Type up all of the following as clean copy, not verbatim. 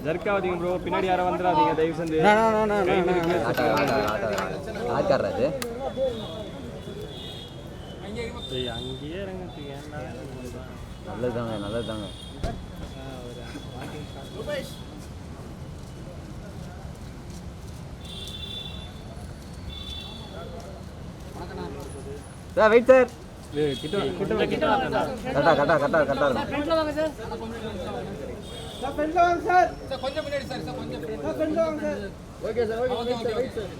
ஜர்க்காதீங்க bro, பின்னாடி யாரும் வந்துடாதீங்க தயவு செஞ்சு. அங்கேயே இறங்குறதுக்கு நல்லதுதாங்க நல்லதுதாங்க. Sir wait sir. கரெக்டா கரெக்டா கரெக்டா கரெக்டா இருக்கும். ஃப்ரண்ட்ல வாங்க சார். சார் ஃப்ரண்ட்ல வாங்க சார். சார் கொஞ்சம் முன்னாடி சார். சார் கொஞ்சம் சார் ஃப்ரண்ட்ல வாங்க sir. Okay sir. Okay sir. Wait sir.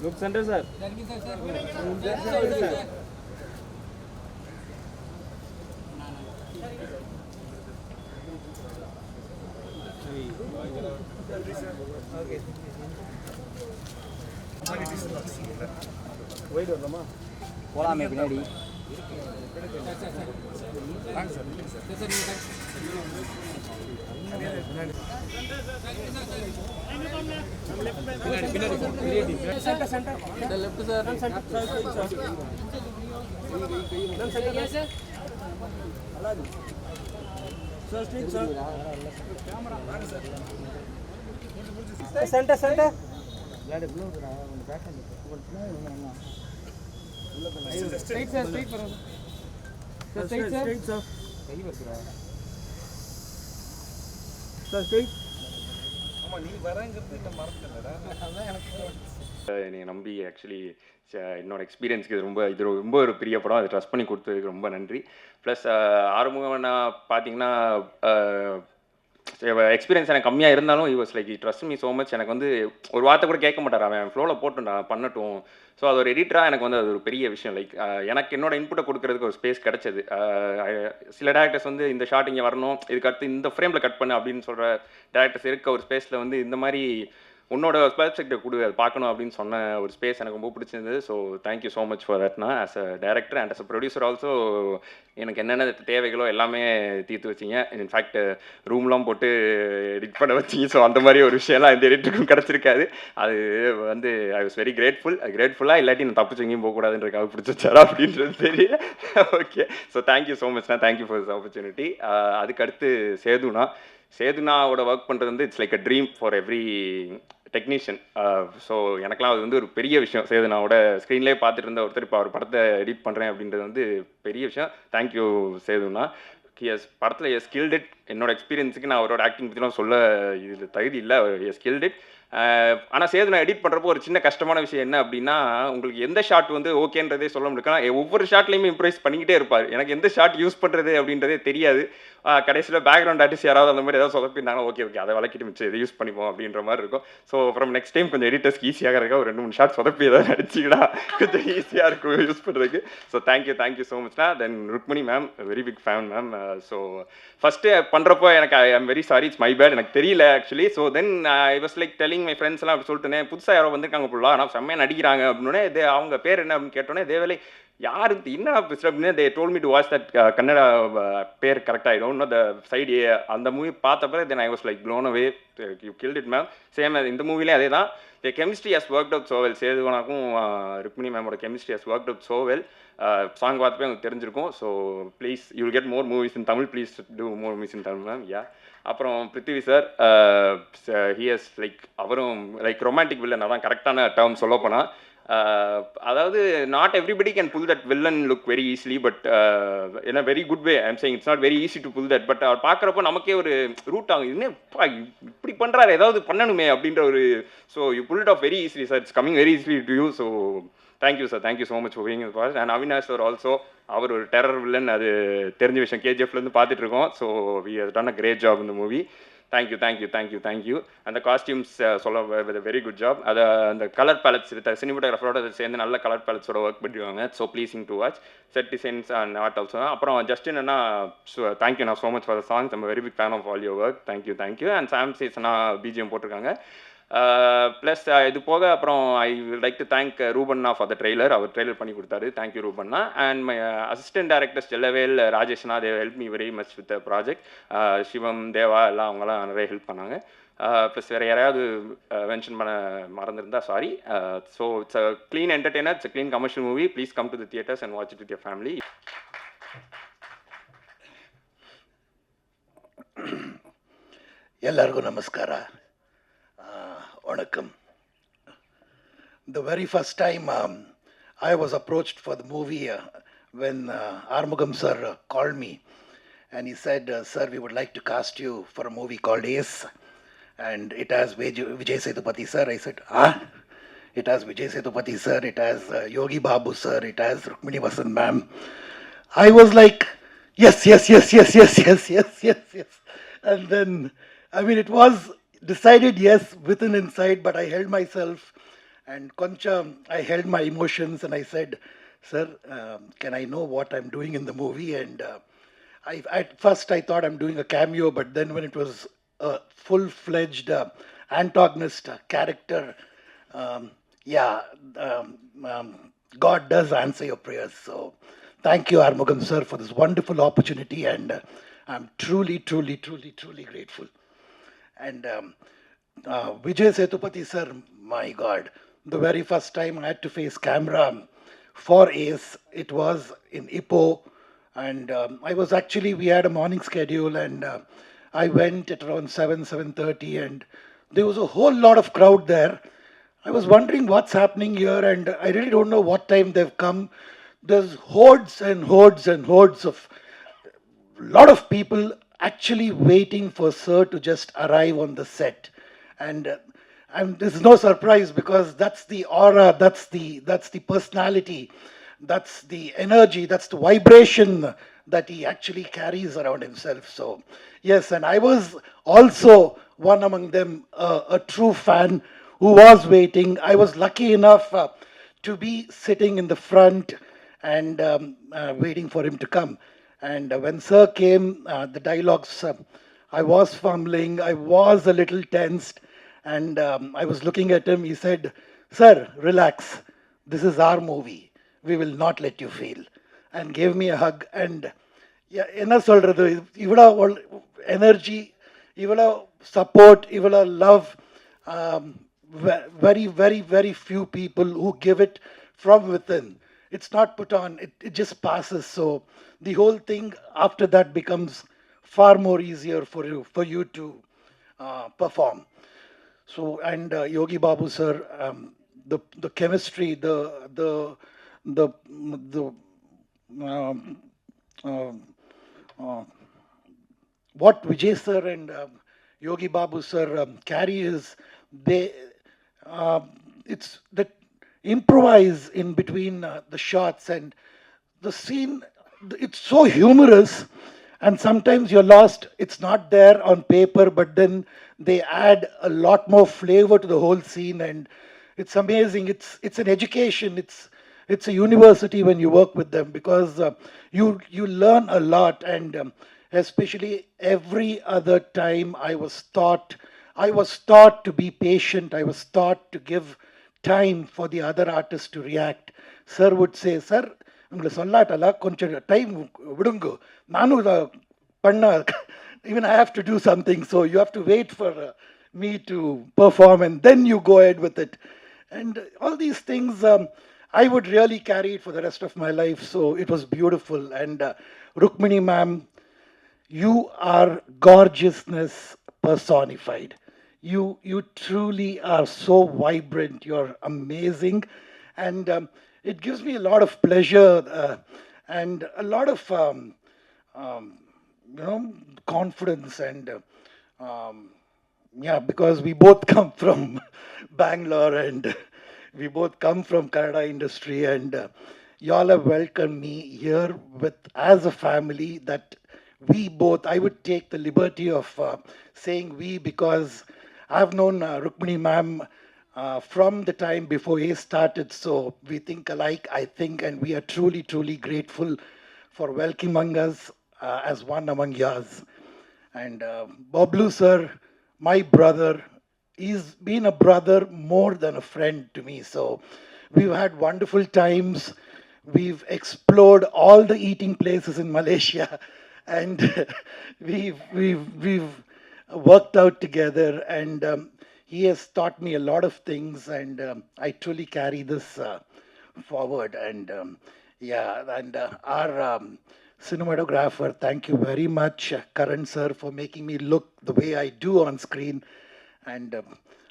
Look center sir. Sir wait வரலாமா? போலாமே பின்னாடி. Center center straight sir straight வர sir straight sir straight sir கை வச்சுடா சார் ஸ்ட்ரைட். ஆமா நீ வரங்கிறது என்ன மறக்கலடா, அதான் எனக்கு என்னை நம்பி ஆக்சுவலி என்னோட எக்ஸ்பீரியன்ஸ்க்கு இது ரொம்ப ஒரு பெரிய படம். அதை ட்ரஸ்ட் பண்ணி கொடுத்ததுக்கு ரொம்ப நன்றி. ப்ளஸ் ஆரம்பம் நான் பார்த்தீங்கன்னா எக்ஸ்பீரியன்ஸ் எனக்கு கம்மியாக இருந்தாலும் he was like he trust me so much. எனக்கு வந்து ஒரு வார்த்தை கூட கேட்க மாட்டார், அவன் ஃப்ளோவில் போட்டு நான் பண்ணட்டும். ஸோ அது ஒரு எடிட்டராக எனக்கு வந்து அது ஒரு பெரிய விஷயம். லைக் எனக்கு என்னோட இன்புட்டை கொடுக்கறதுக்கு ஒரு ஸ்பேஸ் கிடச்சிது. சில டேரக்டர்ஸ் வந்து இந்த ஷாட் இங்கே வரணும், இதுக்கு அடுத்து இந்த ஃப்ரேமில் கட் பண்ணு அப்படின்னு சொல்கிற டேரக்டர்ஸ் இருக்க ஒரு ஸ்பேஸில் வந்து இந்த மாதிரி உன்னோட சப்ஜெக்டை கொடு, அது பார்க்கணும் அப்படின்னு சொன்ன ஒரு ஸ்பேஸ் எனக்கு ரொம்ப பிடிச்சிருந்தது. So thank you so much for தட்னா. As a director and as a producer also எனக்கு என்னென்ன தேவைகளோ எல்லாமே தீர்த்து வச்சிங்க. இன்ஃபேக்ட் ரூம்லாம் போட்டு எடிட் பண்ண வச்சிங்க. ஸோ அந்த மாதிரி ஒரு விஷயம்லாம் இந்த எடிட்டருக்கும் கிடச்சிருக்காது. அது வந்து ஐ வாஸ் வெரி கிரேட்ஃபுல்லாக இல்லாட்டி நான் தப்பிச்சு எங்கேயும் போகக்கூடாதுன்றக்காக பிடிச்சி வச்சாரா அப்படின்றது தெரியல. ஓகே, ஸோ தேங்க்யூ ஸோ மச்ண்ணா, தேங்க்யூ ஃபார் திஸ் ஆப்பர்ச்சுனிட்டி. அதுக்கடுத்து சேதுனாவோட ஒர்க் பண்ணுறது வந்து it's like a dream for every technician. So எனக்குலாம் அது வந்து ஒரு பெரிய விஷயம். சேதுனாவோட ஸ்க்ரீன்லேயே பார்த்துட்டு இருந்த ஒருத்தர் இப்போ அவர் படத்தை எடிட் பண்ணுறேன் அப்படின்றது வந்து பெரிய விஷயம். தேங்க்யூ சேதுனா. படத்தில் ஸ்கில்ட் இட். என்னோட எக்ஸ்பீரியன்ஸுக்கு நான் அவரோட ஆக்டிங் பற்றிலாம் சொல்ல இது தகுதி இல்லை. Skilled it. ஆனால் சேது நான் எடிட் பண்ணுறப்போ ஒரு சின்ன கஷ்டமான விஷயம் என்ன அப்படின்னா, உங்களுக்கு எந்த ஷாட் வந்து ஓகேன்றதே சொல்ல முடியும். ஒவ்வொரு ஷாட்லேயுமே இம்ப்ரைஸ் பண்ணிக்கிட்டே இருப்பார். எனக்கு எந்த ஷாட் யூஸ் பண்ணுறது அப்படின்றதே தெரியாது. கடைசியில் பேக்ரவுண்ட் ஆர்டிஸ்ட் யாராவது அந்த மாதிரி ஏதாவது சொதப்பிருந்தாலும் ஓகே அதை வளர்க்கிட்டு மிச்சம் இதை யூஸ் பண்ணிப்போம் அப்படின்ற மாதிரி இருக்கும். ஸோ ஃப்ரம் நெக்ஸ்ட் டைம் கொஞ்சம் எடிட்டர்ஸ்க்கு ஈஸியாக இருக்கா, ஒரு 2-3 ஷாட் சொதப்பி ஏதாவது நடிச்சிங்கன்னா கொஞ்சம் ஈஸியாக இருக்கும் யூஸ் பண்ணுறதுக்கு. ஸோ தேங்க்யூ ஸோ மச்னா. Then Rukmini ma'am, very big fan ma'am. So first பண்ணுறப்போ எனக்கு I am very sorry, it's my bad, எனக்கு தெரியல actually. So then I was like telling my friends எல்லாம் அப்படி சொல்லிட்டுனே புதுசாக யாரோ வந்திருக்காங்க ஃபுல்லாக, ஆனால் செம்மையாக நடிக்கிறாங்க அப்படின்னே அவங்க பேர் என்ன அப்படின்னு கேட்டோன்னே தேவலை யாரு என்ன பேசுகிற அப்படின்னு they told me to watch that Kannada பேர் கரெக்டாக ஆகிடும் இன்னும் த சைடு. அந்த மூவி பார்த்தப்ப then I was like blown away. You killed it ma'am. Same இந்த மூவிலே அதே தான். The chemistry has work out so well. சேதுவனாக்கும் ருக்மிணி மேமோட chemistry has work out so well. Song பார்த்தப்பே உங்களுக்கு தெரிஞ்சிருக்கும். So please you will get more movies in Tamil. Please do more movies in Tamil ma'am. Yeah. அப்புறம் பிருத்திவி சார், ஹியஸ் லைக் அவரும் like romantic villain, அதான் கரெக்டான term சொல்ல போனால். அதாவது not everybody can pull that villain look very easily, but in a very good way. I'm saying it's not very easy to pull that. But அவர் பார்க்குறப்போ நமக்கே ஒரு ரூட் ஆகும், இன்னும் இப்படி பண்ணுறாரு ஏதாவது பண்ணணுமே அப்படின்ற ஒரு. So you pull it off very easily sir. It's coming very easily to you. So thank you sir, thank you so much for being in boss. And Avinash sir also, அவர் ஒரு டெரர் வில்லன், அது தெரிஞ்ச விஷயம். கேஜிஎஃப்லேருந்து பார்த்துட்டு இருக்கோம். So we has done a great job இந்த movie. Thank you. அந்த காஸ்டியூம்ஸ் சொல்ல வெரி குட் ஜாப். அதை அந்த கலர் பேலட்ஸ் சினிமாட்டோகிராஃபரோட சேர்ந்து நல்ல கலர் பேலட்ஸோட ஒர்க் பண்ணிடுவாங்க. So pleasing to watch. Set designs and art also. அப்புறம் ஜஸ்ட் என்னன்னா தேங்க்யூ நான் so much for the songs. I'm very big fan of all your work. Thank you. And Sam சீசனா BGM போட்டிருக்காங்க. ப்ளஸ் இது போக அப்புறம் ஐ லைக் டு தேங்க் ரூபண்ணா for the trailer. அவர் ட்ரெய்லர் பண்ணி கொடுத்தாரு. தேங்க்யூ ரூபண்ணா. And my assistant directors Chellavel, ராஜேஷ்னா, they help me very much with the project. Sivam, Deva எல்லாம் அவங்களாம் நிறைய ஹெல்ப் பண்ணாங்க. ப்ளஸ் வேறு யாராவது மென்ஷன் பண்ண மறந்துருந்தா sorry. So it's a clean entertainer, it's a clean commercial movie. Please come to the theatres and watch it with your family. ಎಲ್ಲರಿಗೂ ನಮಸ್ಕಾರ, ವಣಕಂ. The very first time I was approached for the movie when Armugam sir called me and he said, sir, we would like to cast you for a movie called Ace and it has Vijay Sethupathi sir. I said, it has Vijay Sethupathi sir, it has Yogi Babu sir, it has Rukmini Vasan ma'am. I was like, yes. And then, I mean, it was decided yes within inside, but I held myself and Concha, I held my emotions and I said, sir, can I know what I'm doing in the movie? And at first I thought I'm doing a cameo, but then when it was a full-fledged antagonist character, God does answer your prayers. So thank you, Armugam sir, for this wonderful opportunity, and I'm truly grateful. And Vijay Sethupathi sir, my God, the very first time I had to face camera for Ace, it was in Ipoh, and we had a morning schedule, and I went at around 7:30, and there was a whole lot of crowd there. I was wondering what's happening here, and I really don't know what time they've come. There's hordes and hordes of lot of people actually waiting for sir to just arrive on the set. And this is no surprise because that's the aura, that's the personality, that's the energy, that's the vibration that he actually carries around himself. So yes, and I was also one among them, a true fan who was waiting. I was lucky enough to be sitting in the front and waiting for him to come. And when sir came, the dialogues, I was fumbling, I was a little tensed, and I was looking at him. He said, sir, relax, this is our movie, we will not let you fail, and gave me a hug. And enna solradhu, ivula energy, ivula support, ivula love, very few people who give it from within. It's not put on, it just passes. So the whole thing after that becomes far more easier for you to perform. So, and Yogi Babu sir, the chemistry, what Vijay sir and Yogi Babu sir carry is it's that improvise in between the shots, and the scene, it's so humorous, and sometimes you're lost. It's not there on paper, but then they add a lot more flavor to the whole scene, and it's amazing. It's an education. It's a university when you work with them, because you learn a lot, and especially every other time I was taught to be patient. I was taught to give time for the other artists to react. Sir would say, sir, உங்களை சொல்லாட்டல கொஞ்சம் time விடுங்க, நானும் பண்ண, even I have to do something, so you have to wait for me to perform and then you go ahead with it. And all these things, I would really carry it for the rest of my life. So it was beautiful. And Rukmini ma'am, you are gorgeousness personified. You truly are so vibrant. You're amazing, and it gives me a lot of pleasure and a lot of confidence. And because we both come from Bangalore, and we both come from Kannada industry, and y'all have welcomed me here with as a family. That we both, I would take the liberty of saying we, because I've known Rukmini ma'am from the time before he started, so we think alike, I think, and we are truly grateful for welcoming us as one among yours. And Bablu sir, my brother, he's been a brother more than a friend to me. So we've had wonderful times. We've explored all the eating places in Malaysia, and we've worked out together, and he has taught me a lot of things, and I truly carry this forward. And our cinematographer, thank you very much, Karan sir, for making me look the way I do on screen. And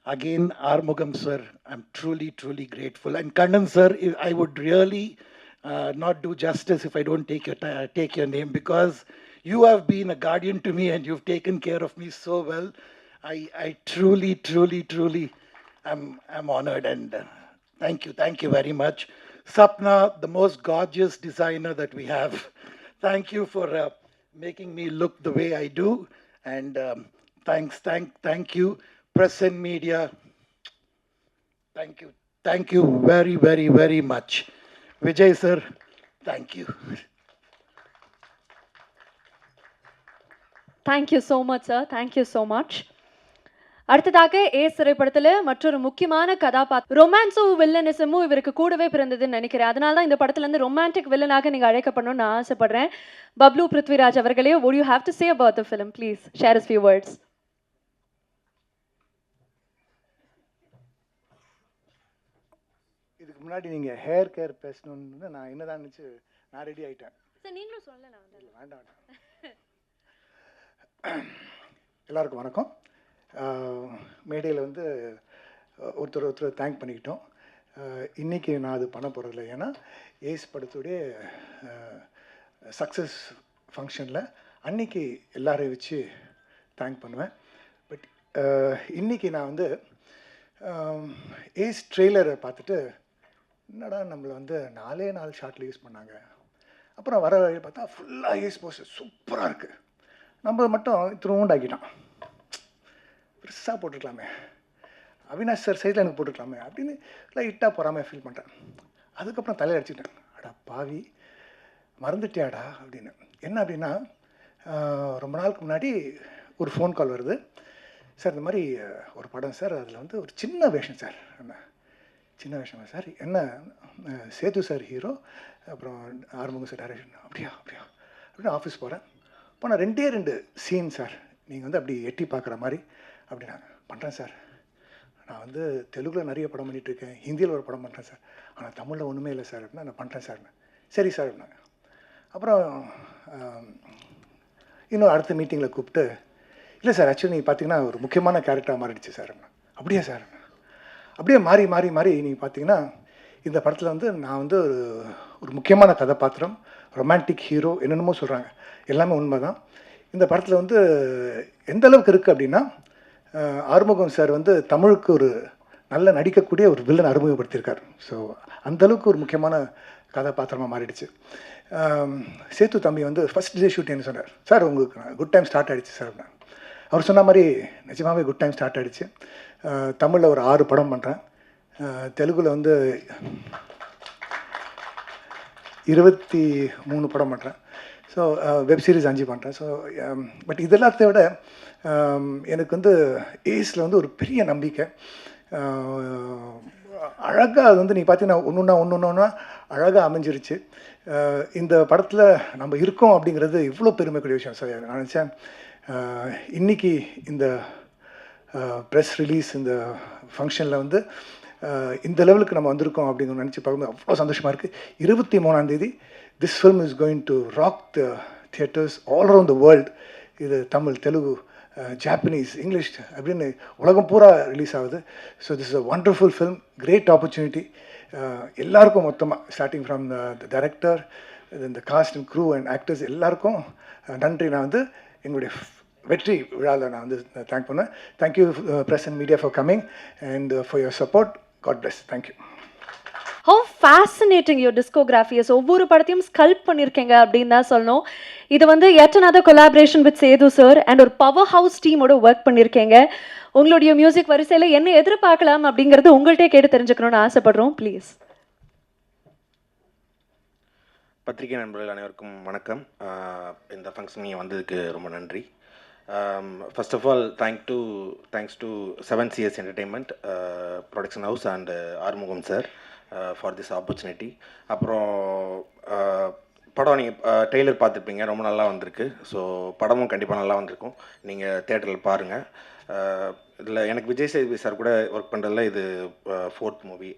again, Armugam sir, I'm truly grateful. And Kannan sir, I would really not do justice if I don't take your name, because you have been a guardian to me and you've taken care of me so well. I truly am honored, and thank you very much. Sapna, the most gorgeous designer that we have, thank you for making me look the way I do. And thank you, press and media. Thank you very much. Vijay sir, thank you. Thank you so much, sir. Thank you so much. அடுத்ததாக ace திரைப்படத்தில் மற்றொரு முக்கியமான கதாபாத்திரம், ரொமான்ஸும் வில்லனிசமும் இவருக்கு கூடவே பிறந்ததுன்னு நினைக்கிறேன். அதனால தான் இந்த படத்துலேருந்து ரொமான்டிக் வில்லனாக நீங்கள் அழைக்கப்படணும்னு நான் ஆசைப்படுறேன். பப்ளு பிருத்விராஜ் அவர்களே, what do you have to say about the film? Please share a few words. இதுக்கு முன்னாடி நீங்கள் ஹேர் கேர் பேசணுன்னு நான் என்னதான் நினச்சி நான் ரெடி ஆகிட்டேன். சார் நீங்களும் சொல்லலாம். வேண்டாம். எல்லாருக்கும் வணக்கம். மேடையில் வந்து ஒருத்தர் தேங்க் பண்ணிக்கிட்டோம். இன்றைக்கி நான் அது பண்ண போகிறதில்ல. ஏன்னா ஏஸ் படத்துடைய சக்ஸஸ் ஃபங்க்ஷனில் அன்றைக்கி எல்லாரையும் வச்சு தேங்க் பண்ணுவேன். பட் இன்றைக்கி நான் வந்து ஏஸ் ட்ரெய்லரை பார்த்துட்டு, என்னடா நம்மளை வந்து 4 ஷாட்டில் யூஸ் பண்ணாங்க. அப்புறம் வர வழி பார்த்தா ஃபுல்லாக ஏஸ் போஸ்டர் சூப்பராக இருக்குது. நம்ம மட்டும் திரும்பண்டாக்கிட்டான், பெருசாக போட்டுருக்கலாமே, அவினாஷ் சார் சைடில் எனக்கு போட்டுருக்கலாமே அப்படின்னு லைட்டாக போகாமல் ஃபீல் பண்ணுறேன். அதுக்கப்புறம் தலையை அடிச்சுட்டேன், அடா பாவி மறந்துட்டியாடா அப்படின்னு. என்ன அப்படின்னா, ரொம்ப நாளுக்கு முன்னாடி ஒரு ஃபோன் கால் வருது. சார் இந்த மாதிரி ஒரு படம் சார், அதில் வந்து ஒரு சின்ன வேஷம் சார். என்ன சின்ன வேஷமா சார்? என்ன சேது சார் ஹீரோ, அப்புறம் ஆறுமுகம் சார் டைரக்ஷன். அப்படியா அப்படின்னு ஆஃபீஸ் போகிறேன். போனால் 2 சீன் சார், நீங்கள் வந்து அப்படி எட்டி பார்க்குற மாதிரி அப்படி நான் பண்ணுறேன் சார். நான் வந்து தெலுங்கில் நிறைய படம் பண்ணிகிட்ருக்கேன், ஹிந்தியில் ஒரு படம் பண்ணுறேன் சார், ஆனால் தமிழில் ஒன்றுமே இல்லை சார் அப்படின்னா, நான் பண்ணுறேன் சார். சரி சார் அப்படின்னாங்க. அப்புறம் இன்னும் அடுத்த மீட்டிங்கில் கூப்பிட்டு, இல்லை சார் ஆக்சுவலி நீங்கள் பார்த்தீங்கன்னா ஒரு முக்கியமான கேரக்டராக மாறிடுச்சு சார் அப்படின்னா. அப்படியே சார், அப்படியே மாறி நீங்கள் பார்த்தீங்கன்னா இந்த படத்தில் வந்து நான் வந்து ஒரு முக்கியமான கதாபாத்திரம், ரொமான்டிக் ஹீரோ, என்னென்னமோ சொல்கிறாங்க, எல்லாமே உண்மை தான். இந்த படத்தில் வந்து எந்த அளவுக்கு இருக்குது அப்படின்னா, ஆறுமுகம் சார் வந்து தமிழுக்கு ஒரு நல்ல நடிக்கக்கூடிய ஒரு வில்லன் அறிமுகப்படுத்தியிருக்கார். ஸோ அந்தளவுக்கு ஒரு முக்கியமான கதாபாத்திரமாக மாறிடுச்சு. சேத்து தம்பி வந்து ஃபஸ்ட் டே ஷூட்டிங்னு சொன்னார். சார் உங்களுக்கு குட் டைம் ஸ்டார்ட் ஆகிடுச்சு சார் அப்படின்னா. அவர் சொன்ன மாதிரி நிஜமாகவே குட் டைம் ஸ்டார்ட் ஆகிடுச்சு. தமிழில் ஒரு 6 படம் பண்ணுறேன், தெலுங்கில் வந்து 23 படம் பண்ணுறேன். ஸோ வெப் சீரிஸ் 5 பண்ணுறேன். ஸோ பட் இதெல்லாத்தை விட எனக்கு வந்து ஏஸில் வந்து ஒரு பெரிய நம்பிக்கை. அழகாக அது வந்து நீங்கள் பார்த்தீங்கன்னா ஒன்று அழகாக அமைஞ்சிருச்சு. இந்த படத்தில் நம்ம இருக்கோம் அப்படிங்கிறது இவ்வளோ பெருமைக்குரிய விஷயம் சார். நான் நினச்சேன் இன்றைக்கி இந்த ப்ரெஸ் ரிலீஸ், இந்த ஃபங்க்ஷனில் வந்து இந்த லெவலுக்கு நம்ம வந்திருக்கோம் அப்படிங்கிற நினச்சி பார்க்கும்போது அவ்வளோ சந்தோஷமாக இருக்குது. 23ஆம் தேதி this film is going to rock the theatres all around the world. இது தமிழ், தெலுங்கு, ஜாப்பனீஸ், இங்கிலீஷ் அப்படின்னு உலகம் பூரா ரிலீஸ் ஆகுது. So this is a wonderful film, great opportunity. எல்லாருக்கும் மொத்தமாக ஸ்டார்டிங் ஃப்ரம் த டைரக்டர், இந்த cast and crew and actors எல்லாருக்கும் நன்றி. நான் வந்து எங்களுடைய வெற்றி விழாவில் நான் வந்து தேங்க் பண்ணுவேன். Thank you press and media for coming and for your support. God bless. Thank you. How fascinating your discography is. ஒவ்வொரு படத்தையும் ஸ்கல்ப் பண்ணியிருக்கீங்க அப்படின்னு தான் சொல்லணும். இது வந்து yet another collaboration with Sethu sir and ஒரு பவர் ஹவுஸ் டீமோட ஒர்க் பண்ணியிருக்கீங்க. உங்களுடைய மியூசிக் வரிசையில் என்ன எதிர்பார்க்கலாம் அப்படிங்கிறது உங்கள்கிட்ட கேட்டு தெரிஞ்சுக்கணும்னு ஆசைப்படுறோம். ப்ளீஸ். பத்திரிகை நண்பர்கள் அனைவருக்கும் வணக்கம். இந்த ஃபங்க்ஷன் நீங்கள் வந்ததுக்கு ரொம்ப நன்றி. First of all, thanks to 7CS Entertainment Production House and Armugam sir for this opportunity. அப்புறம் படம் நீங்கள் ட்ரெய்லர் பார்த்துருப்பீங்க, ரொம்ப நல்லா வந்திருக்கு. ஸோ படமும் கண்டிப்பாக நல்லா வந்திருக்கும், நீங்கள் தேட்டரில் பாருங்கள். இதில் எனக்கு விஜய் சேதுபதி சார் கூட ஒர்க் பண்ணுறதுல இது 4th மூவி.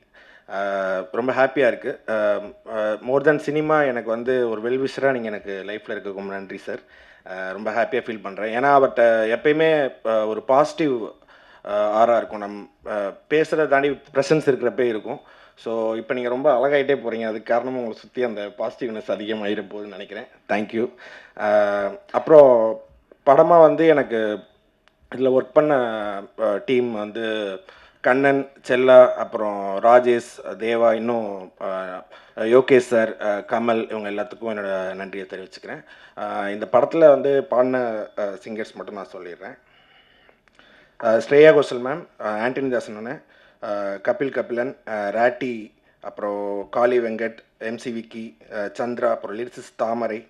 ரொம்ப ஹாப்பியாக இருக்குது. மோர் தென் சினிமா எனக்கு வந்து ஒரு வெல்விஷராக நீங்கள் எனக்கு லைஃப்பில் இருக்க ரொம்ப நன்றி சார். ரொம்ப ஹாப்பியாக ஃபீல் பண்ணுறேன். ஏன்னா அவர்கிட்ட எப்பயுமே ஒரு பாசிட்டிவ் ஆராக இருக்கும், பேசுகிறத தாண்டி ப்ரெசன்ஸ் இருக்கிறப்பே இருக்கும். ஸோ இப்போ நீங்கள் ரொம்ப அழகாயிட்டே போகிறீங்க, அதுக்கு காரணமும் உங்களை சுற்றி அந்த பாசிட்டிவ்னஸ் அதிகமாகிட போகுதுன்னு நினைக்கிறேன். தேங்க்யூ. அப்புறம் படமாக வந்து எனக்கு இதில் ஒர்க் பண்ண டீம் வந்து கண்ணன், செல்லா, அப்புறம் ராஜேஷ், தேவா, இன்னும் யோகேஷ் சார், கமல், இவங்க எல்லாத்துக்கும் என்னோடய நன்றியை தெரிவிச்சுக்கிறேன். இந்த படத்தில் வந்து பாடின சிங்கர்ஸ் மட்டும் நான் சொல்லிடுறேன். ஸ்ரேயா கோஷல் மேம், ஆண்டனி தாசன் அண்ணன், கபிலன், ராட்டி, அப்புறம் காளி வெங்கட், எம்சி விக்கி, சந்திரா, அப்புறம் லிரிசிஸ் தாமரை,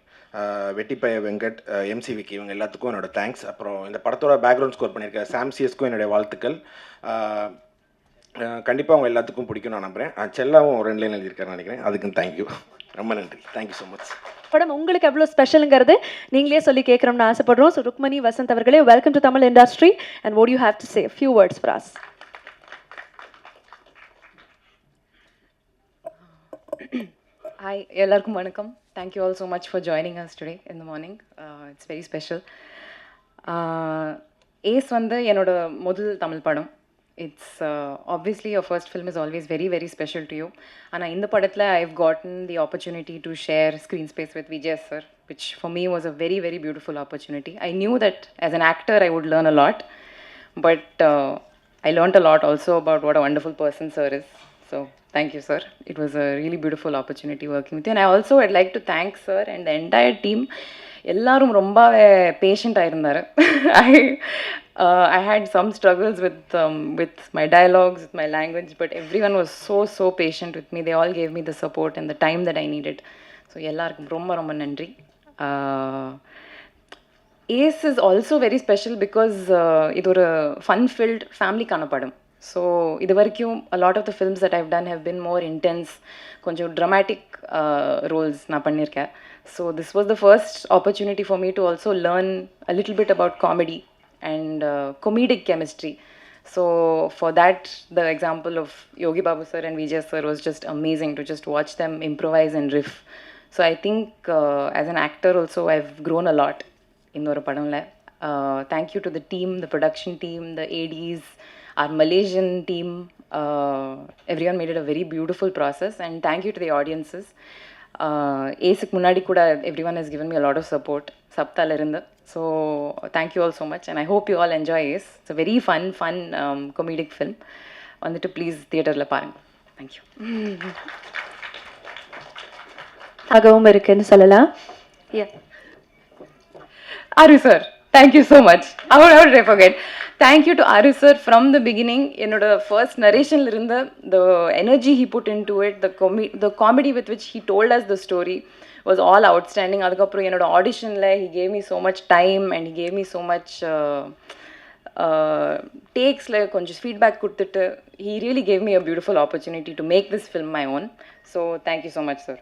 வெட்டிப்பய வெங்கட், எம்சி விக்கி, இவங்க எல்லாத்துக்கும் என்னோடய தேங்க்ஸ். அப்புறம் இந்த படத்தோட பேக்ரவுண்ட் ஸ்கோர் பண்ணியிருக்க சாம்சிஎஸ்க்கும் என்னுடைய வாழ்த்துக்கள். கண்டிப்பாக அவங்க எல்லாத்துக்கும் பிடிக்கும் நான் நம்புகிறேன். செல்லாவும் 2 லைன் எழுதியிருக்காருன்னு நினைக்கிறேன், அதுக்கும் தேங்க்யூ, ரொம்ப நன்றி. Thank you so much. படம் உங்களுக்கு எவ்வளோ ஸ்பெஷலுங்கிறது நீங்களே சொல்லி கேட்குறோம்னு ஆசைப்படுறோம். ஸோ ருக்மணி வசந்த் அவர்களே, welcome to Tamil industry and what do you have to say? Few words for us. Hi, எல்லாருக்கும் வணக்கம். Thank you all so much for joining us today in the morning. It's very special. Ace வந்து என்னோட முதல் தமிழ் படம். It's obviously your first film is always very, very special to you. And in the padathla, I've gotten the opportunity to share screen space with Vijay sir, which for me was a very, very beautiful opportunity. I knew that as an actor, I would learn a lot, but I learned a lot also about what a wonderful person sir is. So thank you, sir. It was a really beautiful opportunity working with you. And I also would like to thank sir and the entire team. எல்லாரும் ரொம்ப பேஷண்ட்டாக இருந்தார். I had some struggles with my dialogues, with my language, but everyone was so patient with me. They all gave me the support and the time that I needed. So எல்லாருக்கும் ரொம்ப ரொம்ப நன்றி. Ace is also very special because இது ஒரு fun-filled family-க்கான படம். So இது வரைக்கும் a lot of the films that I've done have been more intense, கொஞ்சம் dramatic roles நான் பண்ணியிருக்கேன். So this was the first opportunity for me to also learn a little bit about comedy and comedic chemistry. So for that, the example of Yogi Babu sir and Vijay sir was just amazing to just watch them improvise and riff. So I think as an actor also I've grown a lot in oru padamla. Thank you to the team, the production team, the ADs, our Malaysian team. Everyone made it a very beautiful process, and thank you to the audiences. Ace முன்னாடி கூட everyone has given me a lot of support சப்தால இருந்து. So thank you all so much, and I hope you all enjoy Ace. It's a very fun comedic film. வந்துட்டு please தியேட்டரில் பாருங்க. Thank you. ஆகவும் இருக்குன்னு சொல்லலாம். Aru sir, thank you so much. How did I forget? Thank you to Aru sir from the beginning. என்னோட first narration இருந்த the energy he put into it, the comedy with which he told us the story was all outstanding. அதுக்கப்புறம் என்னோட ஆடிஷனில் he gave me so much time and he gave me so much takesல கொஞ்சம் feedback கொடுத்துட்டு he really gave me a beautiful opportunity to make this film my own. So thank you so much sir.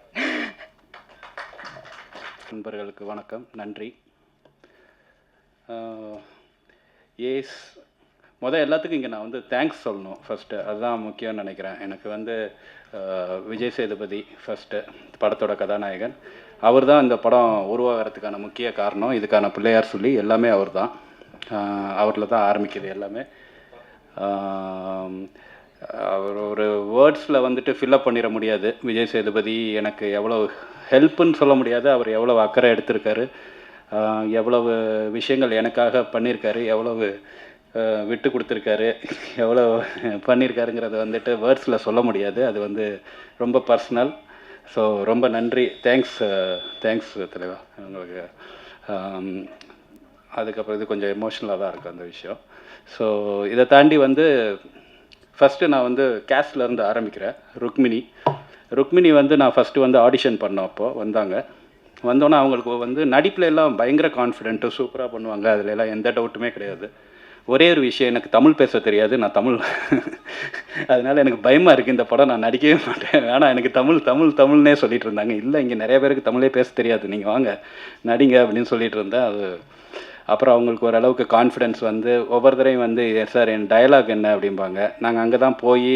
நண்பர்களுக்கு வணக்கம், நன்றி. Ace எல்லாத்துக்கும் இங்கே நான் வந்து thanks சொல்லணும் ஃபஸ்ட்டு, அதுதான் முக்கியம்னு நினைக்கிறேன். எனக்கு வந்து விஜய் சேதுபதி ஃபஸ்ட்டு படத்தோட கதாநாயகன், அவர் தான் இந்த படம் உருவாகிறதுக்கான முக்கிய காரணம். இதுக்கான பிள்ளையார் சொல்லி எல்லாமே அவர் தான், அவரில் தான் ஆரம்பிக்குது எல்லாமே. அவர் ஒரு வேர்ட்ஸில் வந்துட்டு ஃபில்லப் பண்ணிட முடியாது. விஜய் சேதுபதி எனக்கு எவ்வளோ ஹெல்ப்புன்னு சொல்ல முடியாது, அவர் எவ்வளோ அக்கறை எடுத்திருக்காரு, எவ்வளவு விஷயங்கள் எனக்காக பண்ணியிருக்காரு, எவ்வளவு விட்டு கொடுத்துருக்காரு, எவ்வளோ பண்ணியிருக்காருங்கிறத வந்துட்டு வேர்ட்ஸில் சொல்ல முடியாது. அது வந்து ரொம்ப பர்சனல். ஸோ ரொம்ப நன்றி, தேங்க்ஸ் தலைவா உங்களுக்கு. அதுக்கப்புறம் இது கொஞ்சம் எமோஷ்னலாக தான் இருக்குது அந்த விஷயம். ஸோ இதை தாண்டி வந்து ஃபஸ்ட்டு நான் வந்து கேஸ்ட்லேருந்து ஆரம்பிக்கிறேன். ருக்மிணி வந்து நான் ஃபஸ்ட்டு வந்து ஆடிஷன் பண்ணோம், அப்போது வந்தாங்க. வந்தோன்னே அவங்களுக்கு வந்து நடிப்பில் எல்லாம் பயங்கர கான்ஃபிடென்ட்டு சூப்பராக பண்ணுவாங்க, அதில் எல்லாம் எந்த டவுட்டுமே கிடையாது. ஒரே ஒரு விஷயம், எனக்கு தமிழ் பேச தெரியாது, நான் தமிழ் அதனால் எனக்கு பயமாக இருக்குது இந்த படம் நான் நடிக்கவே மாட்டேன், ஆனால் எனக்கு தமிழ்னே சொல்லிட்டு இருந்தாங்க. இல்லை இங்கே நிறைய பேருக்கு தமிழே பேச தெரியாது, நீங்கள் வாங்க நடிங்க அப்படின்னு சொல்லிட்டு இருந்தேன். அது அப்புறம் அவங்களுக்கு ஓரளவுக்கு கான்ஃபிடென்ஸ் வந்து ஒவ்வொரு தடவையும் வந்து சார் என் டயலாக் என்ன அப்படிம்பாங்க. நாங்கள் அங்கே தான் போய்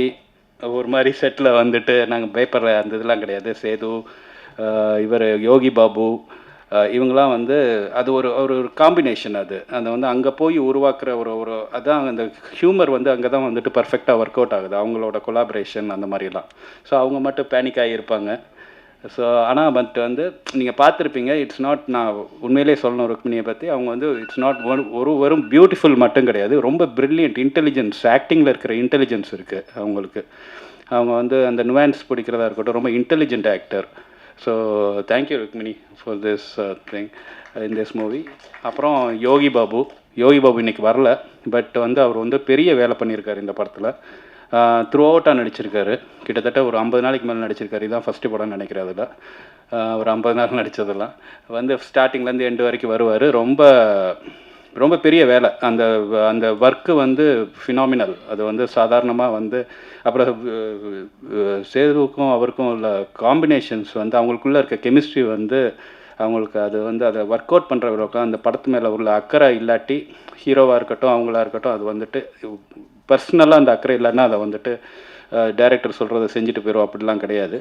ஒரு மாதிரி செட்டில் வந்துட்டு நாங்கள் பேப்பர் அந்த இதெல்லாம் கிடையாது. சேது, இவர் யோகி பாபு, இவங்களாம் வந்து அது ஒரு ஒரு காம்பினேஷன். அது அந்த வந்து அங்கே போய் உருவாக்குற ஒரு அதான் அந்த ஹியூமர் வந்து அங்கே தான் வந்துட்டு பர்ஃபெக்டாக ஒர்க் அவுட் ஆகுது, அவங்களோட கொலாபரேஷன் அந்த மாதிரிலாம். ஸோ அவங்க மட்டும் பேனிக் ஆகியிருப்பாங்க. ஸோ ஆனால் பட் வந்து நீங்கள் பார்த்துருப்பீங்க, இட்ஸ் நாட், நான் உண்மையிலே சொல்லணும் ருக்மிணியை பற்றி, அவங்க வந்து இட்ஸ் நாட் வெறும் பியூட்டிஃபுல் மட்டும் கிடையாது, ரொம்ப ப்ரில்லியன்ட் இன்டெலிஜென்ஸ், ஆக்டிங்கில் இருக்கிற இன்டெலிஜென்ஸ் இருக்குது அவங்களுக்கு. அவங்க வந்து அந்த நுவான்ஸ் பிடிக்கிறதா இருக்கட்டும், ரொம்ப intelligent actor. So thank you Rukmini for this thing in this movie. அப்புறம் யோகி பாபு இன்றைக்கி வரல, பட் வந்து அவர் வந்து பெரிய வேலை பண்ணியிருக்காரு இந்த படத்தில். த்ரூ அவுட்டாக நடிச்சிருக்காரு, கிட்டத்தட்ட ஒரு 50 நாளைக்கு மேலே நடிச்சிருக்காரு. இதுதான் ஃபஸ்ட்டு படம் நினைக்கிறேன், அதில் ஒரு 50 நாள் நடித்ததெல்லாம் வந்து ஸ்டார்டிங்லேருந்து எண்டு வரைக்கும் வருவார். ரொம்ப பெரிய வேலை, அந்த ஒர்க்கு வந்து ஃபினாமினல். அது வந்து சாதாரணமாக வந்து அப்புறம் சேதுவுக்கும் அவருக்கும் உள்ள காம்பினேஷன்ஸ் வந்து அவங்களுக்குள்ளே இருக்க கெமிஸ்ட்ரி வந்து அவங்களுக்கு அது வந்து அதை ஒர்க் அவுட் பண்ணுறவங்களுக்கு அந்த படத்து மேலே உள்ள அக்கறை இல்லாட்டி, ஹீரோவாக இருக்கட்டும் அவங்களா இருக்கட்டும், அது வந்துட்டு பர்சனலாக அந்த அக்கறை இல்லைன்னா அதை வந்துட்டு டைரக்டர் சொல்கிறத செஞ்சுட்டு போயிடும், அப்படிலாம் கிடையாது.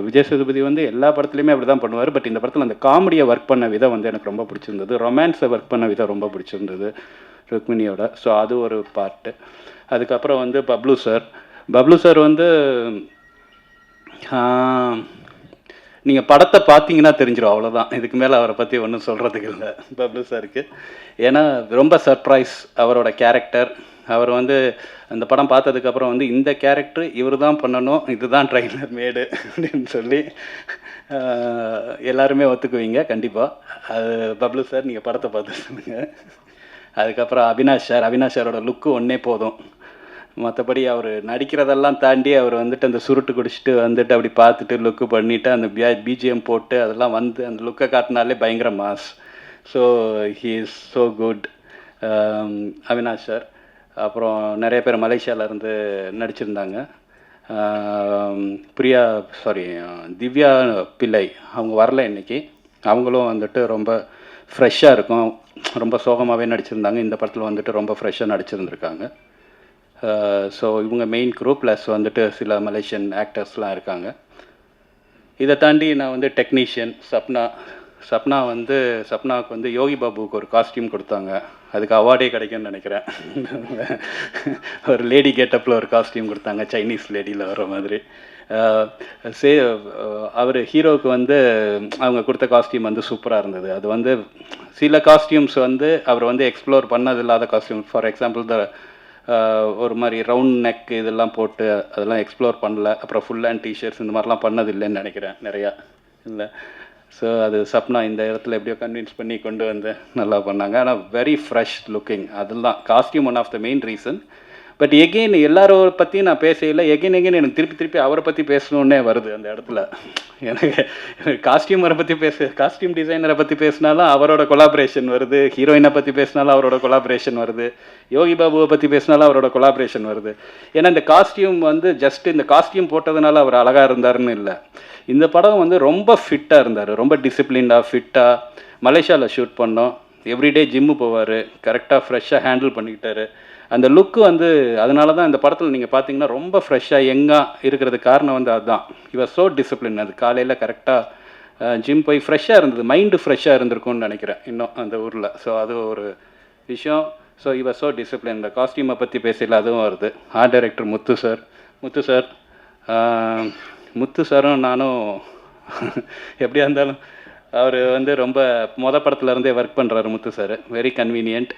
விஜய் சேதுபதி வந்து எல்லா படத்துலையுமே அப்படி தான் பண்ணுவார். பட் இந்த படத்தில் அந்த காமெடியை ஒர்க் பண்ண விதம் வந்து எனக்கு ரொம்ப பிடிச்சிருந்தது, ரொமான்ஸை ஒர்க் பண்ண விதம் ரொம்ப பிடிச்சிருந்தது ருக்மிணியோட. ஸோ அது ஒரு பார்ட்டு. அதுக்கப்புறம் வந்து பப்ளு சார் வந்து நீங்கள் படத்தை பார்த்தீங்கன்னா தெரிஞ்சிடும், அவ்வளோதான். இதுக்கு மேலே அவரை பற்றி ஒன்றும் சொல்கிறதுக்கு இல்லை பப்ளு சாருக்கு. ஏன்னா ரொம்ப சர்ப்ரைஸ் அவரோட கேரக்டர். அவர் வந்து அந்த படம் பார்த்ததுக்கப்புறம் வந்து இந்த கேரக்டர் இவர் தான் பண்ணணும், இதுதான் ட்ரைலர் மேடு அப்படின்னு சொல்லி எல்லாருமே ஒத்துக்குவீங்க கண்டிப்பாக. அது பப்ளு சார், நீங்கள் படத்தை பார்த்து சொல்லுங்கள். அதுக்கப்புறம் அவினாஷ் சாரோட லுக்கு ஒன்றே போதும். மற்றபடி அவர் நடிக்கிறதெல்லாம் தாண்டி அவர் வந்துட்டு அந்த சுருட்டு குடிச்சிட்டு வந்துட்டு அப்படி பார்த்துட்டு லுக்கு பண்ணிவிட்டு அந்த பிஜிஎம் போட்டு அதெல்லாம் வந்து அந்த லுக்கை காட்டினாலே பயங்கர mass. So he is so good Avinash sir. அப்புறம் நிறைய பேர் மலேசியாவிலேருந்து நடிச்சிருந்தாங்க. திவ்யா பிள்ளை அவங்க வரல இன்றைக்கி. அவங்களும் வந்துட்டு ரொம்ப ஃப்ரெஷ்ஷாக இருக்கும், ரொம்ப சோகமாகவே நடிச்சிருந்தாங்க. இந்த படத்தில் வந்துட்டு ரொம்ப ஃப்ரெஷ்ஷாக நடிச்சிருந்துருக்காங்க. ஸோ இவங்க மெயின் குரூப் ப்ளஸ் வந்துட்டு சில மலேசியன் ஆக்டர்ஸ்லாம் இருக்காங்க. இதை தாண்டி நான் வந்து டெக்னீஷியன் சப்னாவுக்கு வந்து யோகி பாபுவுக்கு ஒரு காஸ்டியூம் கொடுத்தாங்க, அதுக்கு அவார்டே கிடைக்கும்னு நினைக்கிறேன். ஒரு லேடி கெட்டப்பில் ஒரு காஸ்டியூம் கொடுத்தாங்க, சைனீஸ் லேடியில் வர மாதிரி. அவர் ஹீரோவுக்கு வந்து அவங்க கொடுத்த காஸ்டியூம் வந்து சூப்பராக இருந்தது. அது வந்து சில காஸ்டியூம்ஸ் வந்து அவர் வந்து எக்ஸ்ப்ளோர் பண்ணது இல்லாத காஸ்டியூம். ஃபார் எக்ஸாம்பிள் ஒரு மாதிரி ரவுண்ட் நெக் இதெல்லாம் போட்டு அதெல்லாம் எக்ஸ்ப்ளோர் பண்ணல. அப்புறம் ஃபுல் ஹேண்ட் டிஷர்ட்ஸ் இந்த மாதிரிலாம் பண்ணது இல்லைன்னு நினைக்கிறேன் நிறையா, இல்லை. ஸோ அது சப்னா இந்த இடத்துல எப்படியோ கன்வின்ஸ் பண்ணி கொண்டு வந்து நல்லா பண்ணாங்க. ஆனால் வெரி ஃப்ரெஷ் லுக்கிங், அதெல்லாம் costume one of the main reason. But again எல்லாரோட பற்றியும் நான் பேசல, எகெயின் எனக்கு திருப்பி அவரை பற்றி பேசணுன்னே வருது அந்த இடத்துல. எனக்கு காஸ்டியூமரை பற்றி காஸ்டியூம் டிசைனரை பற்றி பேசினாலும் அவரோட கொலாபரேஷன் வருது, ஹீரோயினை பற்றி பேசினாலும் அவரோட கொலாபரேஷன் வருது, யோகி பாபுவை பற்றி பேசினாலும் அவரோட கொலாபரேஷன் வருது. ஏன்னா இந்த காஸ்டியூம் வந்து ஜஸ்ட் இந்த காஸ்டியூம் போட்டதுனால அவர் அழகாக இருந்தாருன்னு இல்லை. இந்த படம் வந்து ரொம்ப ஃபிட்டாக இருந்தார், ரொம்ப டிசிப்ளின்டாக ஃபிட்டாக. மலேசியாவில் ஷூட் பண்ணோம், எவ்ரிடே ஜிம்மு போவார், கரெக்டாக ஃப்ரெஷ்ஷாக ஹேண்டில் பண்ணிக்கிட்டாரு. அந்த லுக்கு வந்து அதனால தான் இந்த படத்தில் நீங்கள் பார்த்தீங்கன்னா ரொம்ப ஃப்ரெஷ்ஷாக யங்காக இருக்கிறதுக்கு காரணம் வந்து அதுதான். இவர் ஸோ டிசிப்ளின். அது காலையில் கரெக்டாக ஜிம் போய் ஃப்ரெஷ்ஷாக இருந்தது, மைண்டு ஃப்ரெஷ்ஷாக இருந்திருக்கும்னு நினைக்கிறேன் இன்னும் அந்த ஊரில். ஸோ அது ஒரு விஷயம். ஸோ இவர் ஸோ டிசிப்ளின். இந்த காஸ்டியூமை பற்றி பேசல, அதுவும் வருது. ஆர்ட் டைரக்டர் முத்து சாரும் நானும் எப்படியா இருந்தாலும் அவர் வந்து ரொம்ப படத்துலேருந்தே ஒர்க் பண்ணுறாரு முத்து சார். Very convenient.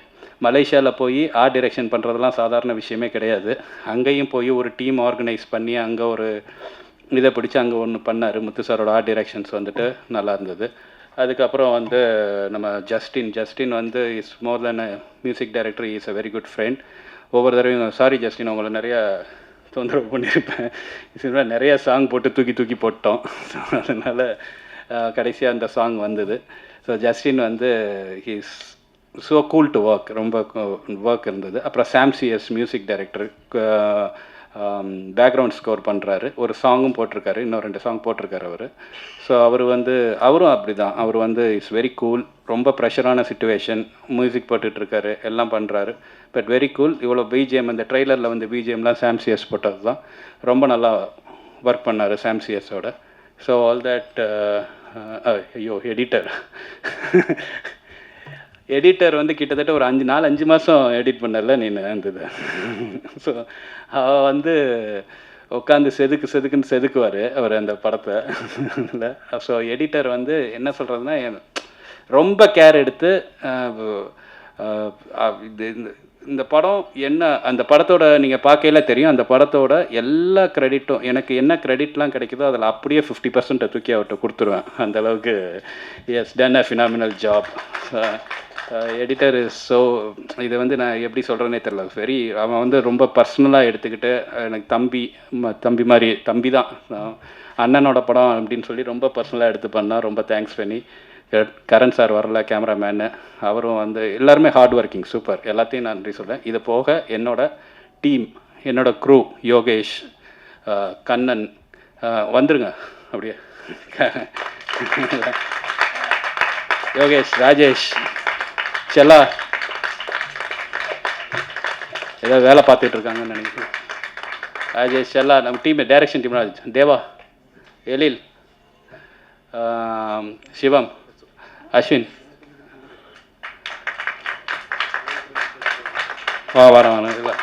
மலேசியாவில் போய் ஆர்ட் டைரக்ஷன் பண்ணுறதுலாம் சாதாரண விஷயமே கிடையாது. அங்கேயும் போய் ஒரு டீம் ஆர்கனைஸ் பண்ணி அங்கே ஒரு இதை பிடிச்சி அங்கே ஒன்று பண்ணார். முத்து சாரோட ஆர்ட் டைரக்ஷன்ஸ் வந்துட்டு நல்லா இருந்தது. அதுக்கப்புறம் வந்து நம்ம ஜஸ்டின் வந்து is more then a music director, is a very good friend. ஒவ்வொரு தடவையும் சாரி ஜஸ்டின், உங்களை நிறையா தொந்தரவு பண்ணியிருப்பேன். சினிமா நிறைய சாங் போட்டு தூக்கி போட்டோம். ஸோ அதனால் கடைசியாக அந்த சாங் வந்தது. ஸோ ஜஸ்டின் வந்து he's so cool to work, ரொம்ப ஒர்க் இருந்தது. அப்புறம் சாம்சிஎஸ் மியூசிக் டைரக்டர் பேக்ரவுண்ட் ஸ்கோர் பண்ணுறாரு, ஒரு சாங்கும் போட்டிருக்காரு, இன்னும் 2 சாங் போட்டிருக்காரு அவர். ஸோ அவரும் அப்படி தான், அவர் வந்து இட்ஸ் வெரி கூல். ரொம்ப ப்ரெஷரான சுச்சுவேஷன், மியூசிக் போட்டுட்ருக்காரு, எல்லாம் பண்ணுறாரு, பட் வெரி கூல். இவ்வளோ பிஜிஎம் அந்த ட்ரெய்லரில் வந்து பிஜிஎம்லாம் சாம்சிஎஸ் போட்டது தான். ரொம்ப நல்லா ஒர்க் பண்ணார் சாம்சிஎஸோட. ஸோ ஆல் தட் ஐயோ எடிட்டர் வந்து கிட்டத்தட்ட ஒரு 5 மாதம் எடிட் பண்ணல நீ இருந்தது. ஸோ அவள் வந்து உட்காந்து செதுக்குன்னு செதுக்குவார் அவர் அந்த படத்தை. இல்லை, ஸோ எடிட்டர் வந்து என்ன சொல்கிறதுனா ரொம்ப கேர் எடுத்து இந்த படம் என்ன, அந்த படத்தோட நீங்கள் பார்க்கையில தெரியும், அந்த படத்தோட எல்லா கிரெடிட்டும் எனக்கு என்ன கிரெடிட்லாம் கிடைக்குதோ அதில் அப்படியே 50% தூக்கி அவர்கிட்ட கொடுத்துருவேன். அந்தளவுக்கு has done a phenomenal job. Editor is so, இது வந்து நான் எப்படி சொல்கிறேன்னே தெரில, வெரி, அவன் வந்து ரொம்ப பர்சனலாக எடுத்துக்கிட்டு எனக்கு தம்பி மாதிரி, தம்பி தான் அண்ணனோட படம் அப்படின்னு சொல்லி ரொம்ப பர்சனலாக எடுத்து பண்ணால் ரொம்ப தேங்க்ஸ் பண்ணி. கரண் சார் வரல, கேமராமேனு, அவரும் வந்து எல்லாருமே ஹார்ட் ஒர்க்கிங், சூப்பர், எல்லாத்தையும் நான் நன்றி சொல்கிறேன். இது போக என்னோட டீம், என்னோட க்ரூ, யோகேஷ், கண்ணன், வந்துருங்க அப்படியே, யோகேஷ், ராஜேஷ், செல்லா ஏதோ வேலை பார்த்துட்டு இருக்காங்கன்னு நினைக்கிறேன். ராஜேஷ், செல்லா, நம்ம டீம் டைரக்ஷன் டீம், தேவா, எழில், சிவம், அஸ்வின், வரேன் இல்லை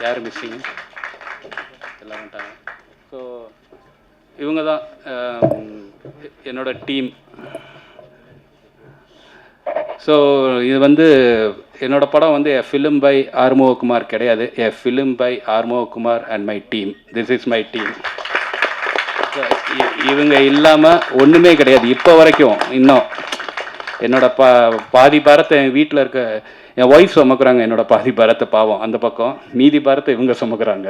யார் மிஸ்ஸிங், எல்லாம் வந்துட்டாங்க. ஸோ இவங்க தான் என்னோட டீம். ஸோ இது வந்து என்னோடய படம் வந்து எ ஃபிலிம் பை ஆறுமுககுமார் கிடையாது, a film by Arumugakumar and my team. This is my team. இவங்க இல்லாமல் ஒன்றுமே கிடையாது இப்போ வரைக்கும். இன்னும் என்னோட பாதி பாரத்தை என் வீட்டில் இருக்க என் ஒய்ஃப் சுமக்குறாங்க, என்னோடய பாதி பாரத்தை பாவம் அந்த பக்கம், மீதி பாரத்தை இவங்க சுமக்குறாங்க.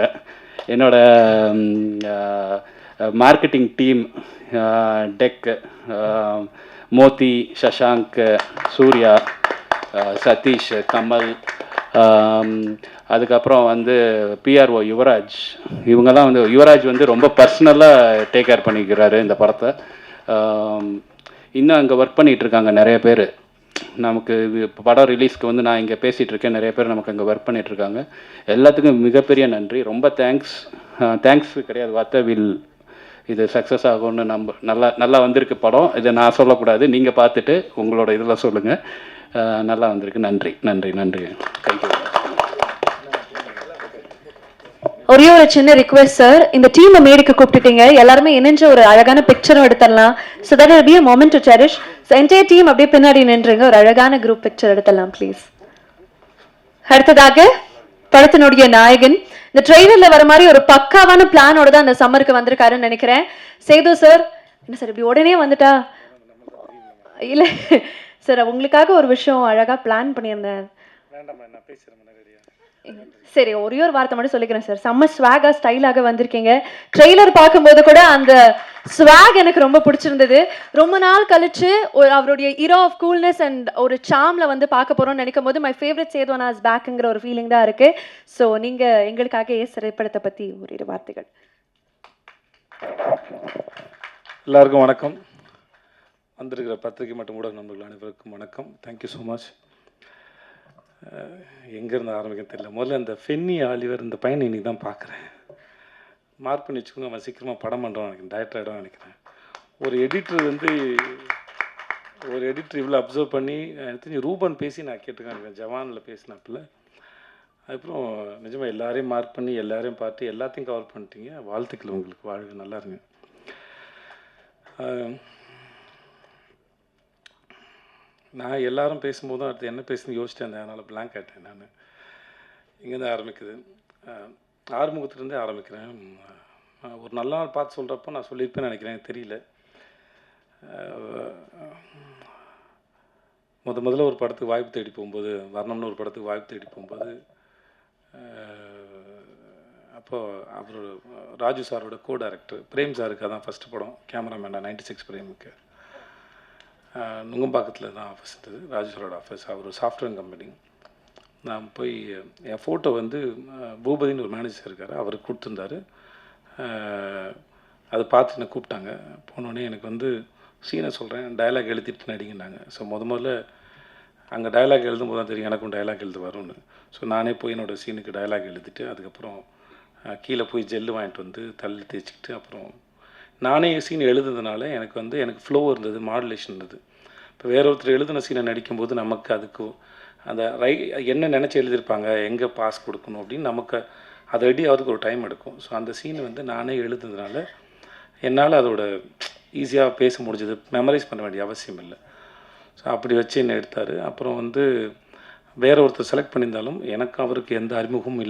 என்னோட மார்க்கெட்டிங் டீம், டெக், மோத்தி, சஷாங்க், சூர்யா, சதீஷ், கமல், அதுக்கப்புறம் வந்து பிஆர்ஓ யுவராஜ், இவங்கெல்லாம் வந்து யுவராஜ் வந்து ரொம்ப பர்சனலாக டேக் கேர் பண்ணிக்கிறாரு இந்த படத்தை. இன்னும் அங்கே ஒர்க் பண்ணிகிட்ருக்காங்க நிறைய பேர். நமக்கு படம் ரிலீஸ்க்கு வந்து நான் இங்கே பேசிகிட்டு இருக்கேன், நிறைய பேர் நமக்கு அங்கே ஒர்க் பண்ணிகிட்ருக்காங்க. எல்லாத்துக்கும் மிகப்பெரிய நன்றி, ரொம்ப தேங்க்ஸ் கிடையாது வார்த்தை. இது சக்ஸஸ் ஆகும்னு நல்லா வந்திருக்கு படம். இதை நான் சொல்லக்கூடாது, நீங்கள் பார்த்துட்டு உங்களோட இதில் சொல்லுங்கள். நல்லா வந்திருக்கு. நன்றி. தேங்க்யூ. ஒரே ஒரு சின்ன ரிக்வெஸ்ட் சார், இந்த டீமை மேடைக்கு கூப்பிட்டுட்டீங்க, எல்லாருமே இணைஞ்ச ஒரு அழகான பிக்சரும் எடுத்துடலாம். So that will be a moment to cherish. So entire team அப்படியே பின்னாடி நின்றுங்க, ஒரு அழகான குரூப் பிக்சர் எடுத்துடலாம் ப்ளீஸ். அடுத்ததாக படத்தினுடைய நாயகன், இந்த ட்ரெய்லர்ல வர மாதிரி ஒரு பக்காவான பிளானோட தான் அந்த சம்மருக்கு வந்திருக்காருன்னு நினைக்கிறேன். சேது சார், என்ன சார் இப்படி உடனே வந்துட்டா? இல்ல சார், உங்களுக்காக ஒரு விஷயம் அழகா பிளான் பண்ணியிருந்தேன். சரி, ஒரே ஒரு வார்த்தை மட்டும் சொல்லிக்கிறேன் சார், செம்ம ஸ்வாகா ஸ்டைலாக வந்திருக்கீங்க. ட்ரெய்லர் பார்க்கும்போது கூட அந்த ஸ்வாக் எனக்கு ரொம்ப பிடிச்சிருந்தது. ரொம்ப நாள் கழிச்சு ஒரு அவருடைய இரோ ஆஃப் கூல்னஸ் அண்ட் ஒரு சாம்ல வந்து பார்க்க போறோம்னு நினைக்கும் போது மை ஃபேவரட் சேதுவனா இஸ் பேக்குங்கிற ஒரு ஃபீலிங் தான் இருக்கு. ஸோ நீங்க எங்களுக்காக திரைப்படத்தை பத்தி ஒரு வார்த்தைகள். எல்லாருக்கும் வணக்கம். வந்திருக்கிற பத்திரிகை மற்றும் ஊடக நண்பர்கள் அனைவருக்கும் வணக்கம். Thank you so much. எங்கேருந்து ஆரம்பிக்க தெரியல. முதல்ல இந்த ஃபென்னி ஆலிவர் இந்த பையனை இன்றைக்கி தான் பார்க்குறேன். மார்க் பண்ணி வச்சுக்கோங்க, அவன் சீக்கிரமாக படம் பண்ணுறான் நினைக்கிறேன், டைரக்டர் ஆகிடும் நினைக்கிறேன். ஒரு எடிட்டர் இவ்வளோ அப்சர்வ் பண்ணி எனக்கு தெரிஞ்சு ரூபன் பேசி நான் கேட்டுருக்கேன், ஜவானில் பேசினாப்பில். அதுக்கப்புறம் நிஜமாக எல்லாரையும் மார்க் பண்ணி எல்லாரையும் பார்த்து எல்லாத்தையும் கவர் பண்ணிட்டீங்க. வாழ்த்துக்கள் உங்களுக்கு, வாழ்க நல்லா இருங்க. நான் எல்லாரும் பேசும்போது தான் அடுத்து என்ன பேசுன்னு யோசிச்சேன், அதனால் பிளாங்க் ஆகிட்டேன். நான் இங்கேருந்து ஆரம்பிக்குது, ஆறுமுகத்துலேருந்தே ஆரம்பிக்கிறேன். ஒரு நல்ல நாள் பார்த்து சொல்கிறப்போ நான் சொல்லியிருப்பேன்னு நினைக்கிறேன், தெரியல. முதல்ல ஒரு படத்துக்கு வாய்ப்பு தேடி போகும்போது, வர்ணம்னு ஒரு படத்துக்கு வாய்ப்பு தேடி போகும்போது அப்போது அவர் ராஜு சாரோட கோ டைரக்டர். பிரேம் சாருக்கு அதான் ஃபஸ்ட்டு படம், கேமராமேனாக 96 பிரேமுக்கு. நுங்கம்பாக்கத்தில் தான் ஆஃபீஸ் இருந்தது, ராஜு சாரோட ஆஃபீஸ். அவர் சாஃப்ட்வேர் கம்பெனி. நான் போய் என் ஃபோட்டோ வந்து பூபதினு ஒரு மேனேஜர் இருக்கார், அவருக்கு கொடுத்துருந்தாரு. அதை பார்த்து என்னை கூப்பிட்டாங்க. போனோடனே எனக்கு வந்து சீனை சொல்கிறேன், டயலாக் எழுதிட்டு நடிங்கன்னாங்க. ஸோ முதல்ல அங்கே டயலாக் எழுதும் போது தான் தெரியும் எனக்கும் டயலாக் எழுத வரும்னு. ஸோ நானே போய் என்னோடய சீனுக்கு டயலாக் எழுதிட்டு அதுக்கப்புறம் கீழே போய் ஜெல்லு வாங்கிட்டு வந்து தள்ளி தேய்ச்சிக்கிட்டு அப்புறம் நானே சீன் எழுதுனதுனால எனக்கு ஃப்ளோ இருந்தது, மாடுலேஷன் இருந்தது. இப்போ வேற ஒருத்தர் எழுதின சீனை நடிக்கும்போது நமக்கு அதுக்கு அந்த என்ன நினச்சி எழுதியிருப்பாங்க, எங்கே பாஸ் கொடுக்கணும் அப்படின்னு நமக்கு அது ரெடி ஆகிறதுக்கு ஒரு டைம் எடுக்கும். ஸோ அந்த சீனை வந்து நானே எழுதுனதுனால என்னால் அதோட ஈஸியாக பேச முடிஞ்சது, மெமரைஸ் பண்ண வேண்டிய அவசியம் இல்லை. ஸோ அப்படி வச்சு என்ன எடுத்தார். அப்புறம் வந்து வேற ஒருத்தர் செலக்ட் பண்ணியிருந்தாலும் எனக்கு அவருக்கு எந்த அறிமுகமும்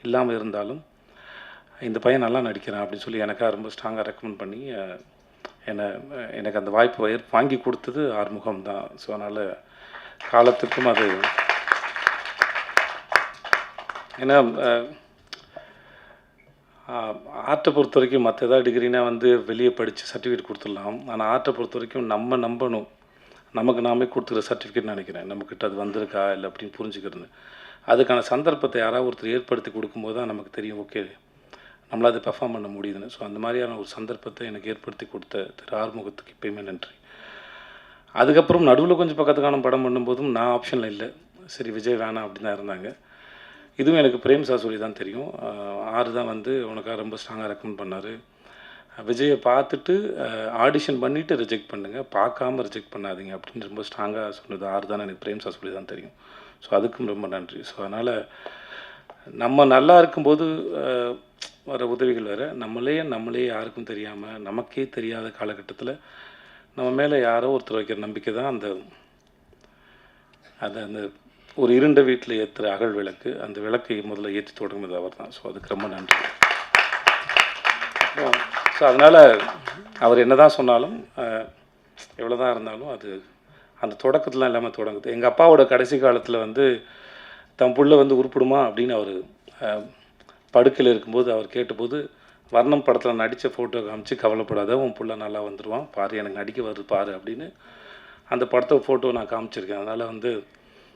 இல்லாமல் இருந்தாலும் இந்த பையன் நல்லா நடிக்கிறான் அப்படின்னு சொல்லி எனக்காக ரொம்ப ஸ்ட்ராங்காக ரெக்கமெண்ட் பண்ணி எனக்கு அந்த வாய்ப்பு வாங்கி கொடுத்தது ஆறுமுகம் தான். ஸோ அதனால் காலத்துக்கும் அது ஏன்னா ஆர்ட்டை பொறுத்த வரைக்கும் மற்ற ஏதாவது டிகிரினா வந்து வெளியே படித்து சர்டிஃபிகேட் கொடுத்துடலாம். ஆனால் ஆர்ட்டை பொறுத்த வரைக்கும் நம்ம நம்பணும், நமக்கு நாமே கொடுத்துக்கிற சர்டிஃபிகேட் நினைக்கிறேன். நம்மக்கிட்ட அது வந்திருக்கா இல்லை அப்படின்னு புரிஞ்சுக்கிறது. அதுக்கான சந்தர்ப்பத்தை யாராவது ஒருத்தர் ஏற்படுத்தி கொடுக்கும்போது தான் நமக்கு தெரியும், ஓகே நம்மளால் அதை பெர்ஃபார்ம் பண்ண முடியுதுன்னு. ஸோ அந்த மாதிரியான ஒரு சந்தர்ப்பத்தை எனக்கு ஏற்படுத்தி கொடுத்த திரு ஆறுமுகத்துக்கு எப்பயுமே நன்றி. அதுக்கப்புறம் நடுவில் கொஞ்சம் பக்கத்துக்கான படம் பண்ணும்போதும் நான் ஆப்ஷனில் இல்லை, சரி விஜய் வேணாம் அப்படின்னு தான் இருந்தாங்க. இதுவும் எனக்கு பிரேம் சார் சொல்லி தான் தெரியும். ஆறு தான் வந்து உனக்காக ரொம்ப ஸ்ட்ராங்காக ரெக்கமெண்ட் பண்ணார். விஜயை பார்த்துட்டு ஆடிஷன் பண்ணிவிட்டு ரிஜெக்ட் பண்ணுங்கள், பார்க்காம ரிஜெக்ட் பண்ணாதீங்க அப்படின்னு ரொம்ப ஸ்ட்ராங்காக சொன்னது ஆறு தான் எனக்கு பிரேம் சார் சொல்லி தான் தெரியும். ஸோ அதுக்கும் ரொம்ப நன்றி. ஸோ அதனால் நம்ம நல்லா இருக்கும்போது வர உதவிகள் வேறு, நம்மளே யாருக்கும் தெரியாமல் நமக்கே தெரியாத காலகட்டத்தில் நம்ம மேலே யாரோ ஒருத்தர் வைக்கிற நம்பிக்கை தான் அந்த ஒரு இருண்ட வீட்டில் ஏற்றுற அகல் விளக்கு. அந்த விளக்கை முதல்ல ஏற்றி தொடங்குனது அவர் தான். ஸோ அதுக்கு ரொம்ப நன்றி. ஸோ அதனால் அவர் என்ன தான் சொன்னாலும் எவ்வளோ தான் இருந்தாலும் அது அந்த தொடக்கத்துலாம் இல்லாமல் தொடங்குது. எங்கள் அப்பாவோட கடைசி காலத்தில் வந்து தன் புள்ள வந்து உருப்பிடுமா அப்படின்னு அவர் படுக்கையில் இருக்கும்போது அவர் கேட்டபோது வர்ணம் படத்தில் நடித்த ஃபோட்டோ காமிச்சு, கவலைப்படாத உன் புள்ள நல்லா வந்துடுவான் பாரு, எனக்கு நடிக்க வருது பாரு அப்படின்னு அந்த படத்தை ஃபோட்டோ நான் காமிச்சிருக்கேன். அதனால் வந்து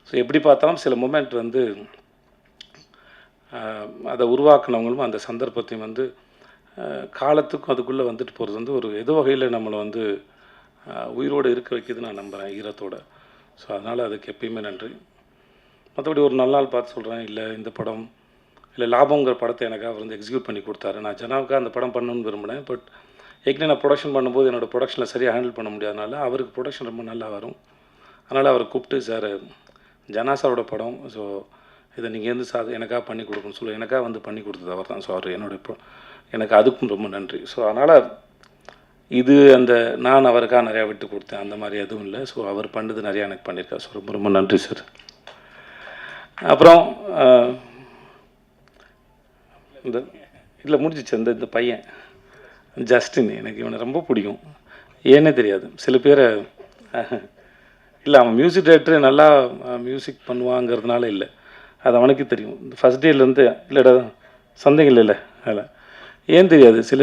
ஸோ எப்படி பார்த்தாலும் சில மூமெண்ட் வந்து அதை உருவாக்கினவங்களும் அந்த சந்தர்ப்பத்தையும் வந்து காலத்துக்கும் அதுக்குள்ளே வந்துட்டு போகிறது வந்து ஒரு ஏதோ வகையில் நம்மளை வந்து உயிரோடு இருக்க வைக்கிது நான் நம்புகிறேன், ஈரத்தோடு. ஸோ அதனால் அதுக்கு எப்பயுமே நன்றி. மற்றபடி ஒரு நல்ல நாள் பார்த்து சொல்கிறேன், இல்லை இந்த படம் இல்லை லாபங்கிற படத்தை எனக்காக அவர் வந்து எக்ஸிக்யூட் பண்ணி கொடுத்தாரு. நான் ஜனாவுக்காக அந்த படம் பண்ணணும்னு விரும்பினேன். பட் ஏற்கனவே நான் ப்ரொடக்ஷன் பண்ணும்போது என்னோடய ப்ரொடக்ஷனில் சரியாக ஹேண்டில் பண்ண முடியாதனால அவருக்கு ப்ரொடக்ஷன் ரொம்ப நல்லா வரும். அதனால் அவரை கூப்பிட்டு, சார் ஜனா சாரோட படம், ஸோ இதை நீங்கள் எந்த எனக்காக பண்ணி கொடுக்கணும்னு சொல்லி எனக்காக வந்து பண்ணி கொடுத்தது அவர் தான். ஸோ அவர் எனக்கு அதுக்கும் ரொம்ப நன்றி. ஸோ அதனால் இது நான் அவருக்காக நிறையா விட்டு கொடுத்தேன் அந்த மாதிரி எதுவும் இல்லை. ஸோ அவர் பண்ணது நிறையா எனக்கு பண்ணியிருக்கார். ஸோ ரொம்ப ரொம்ப நன்றி சார். அப்புறம் இதில் முடிஞ்சிச்சு இந்த பையன் ஜஸ்டின், எனக்கு இவனை ரொம்ப பிடிக்கும். ஏன்னே தெரியாது, சில பேரை இல்லை அவன் மியூசிக் டைரக்டர் நல்லா மியூசிக் பண்ணுவாங்கிறதுனால இல்லை, அது அவனுக்கு தெரியும். இந்த ஃபஸ்ட் டேலேருந்து இல்லைடா சந்தேகம் இல்லை அதில் ஏன் தெரியாது. சில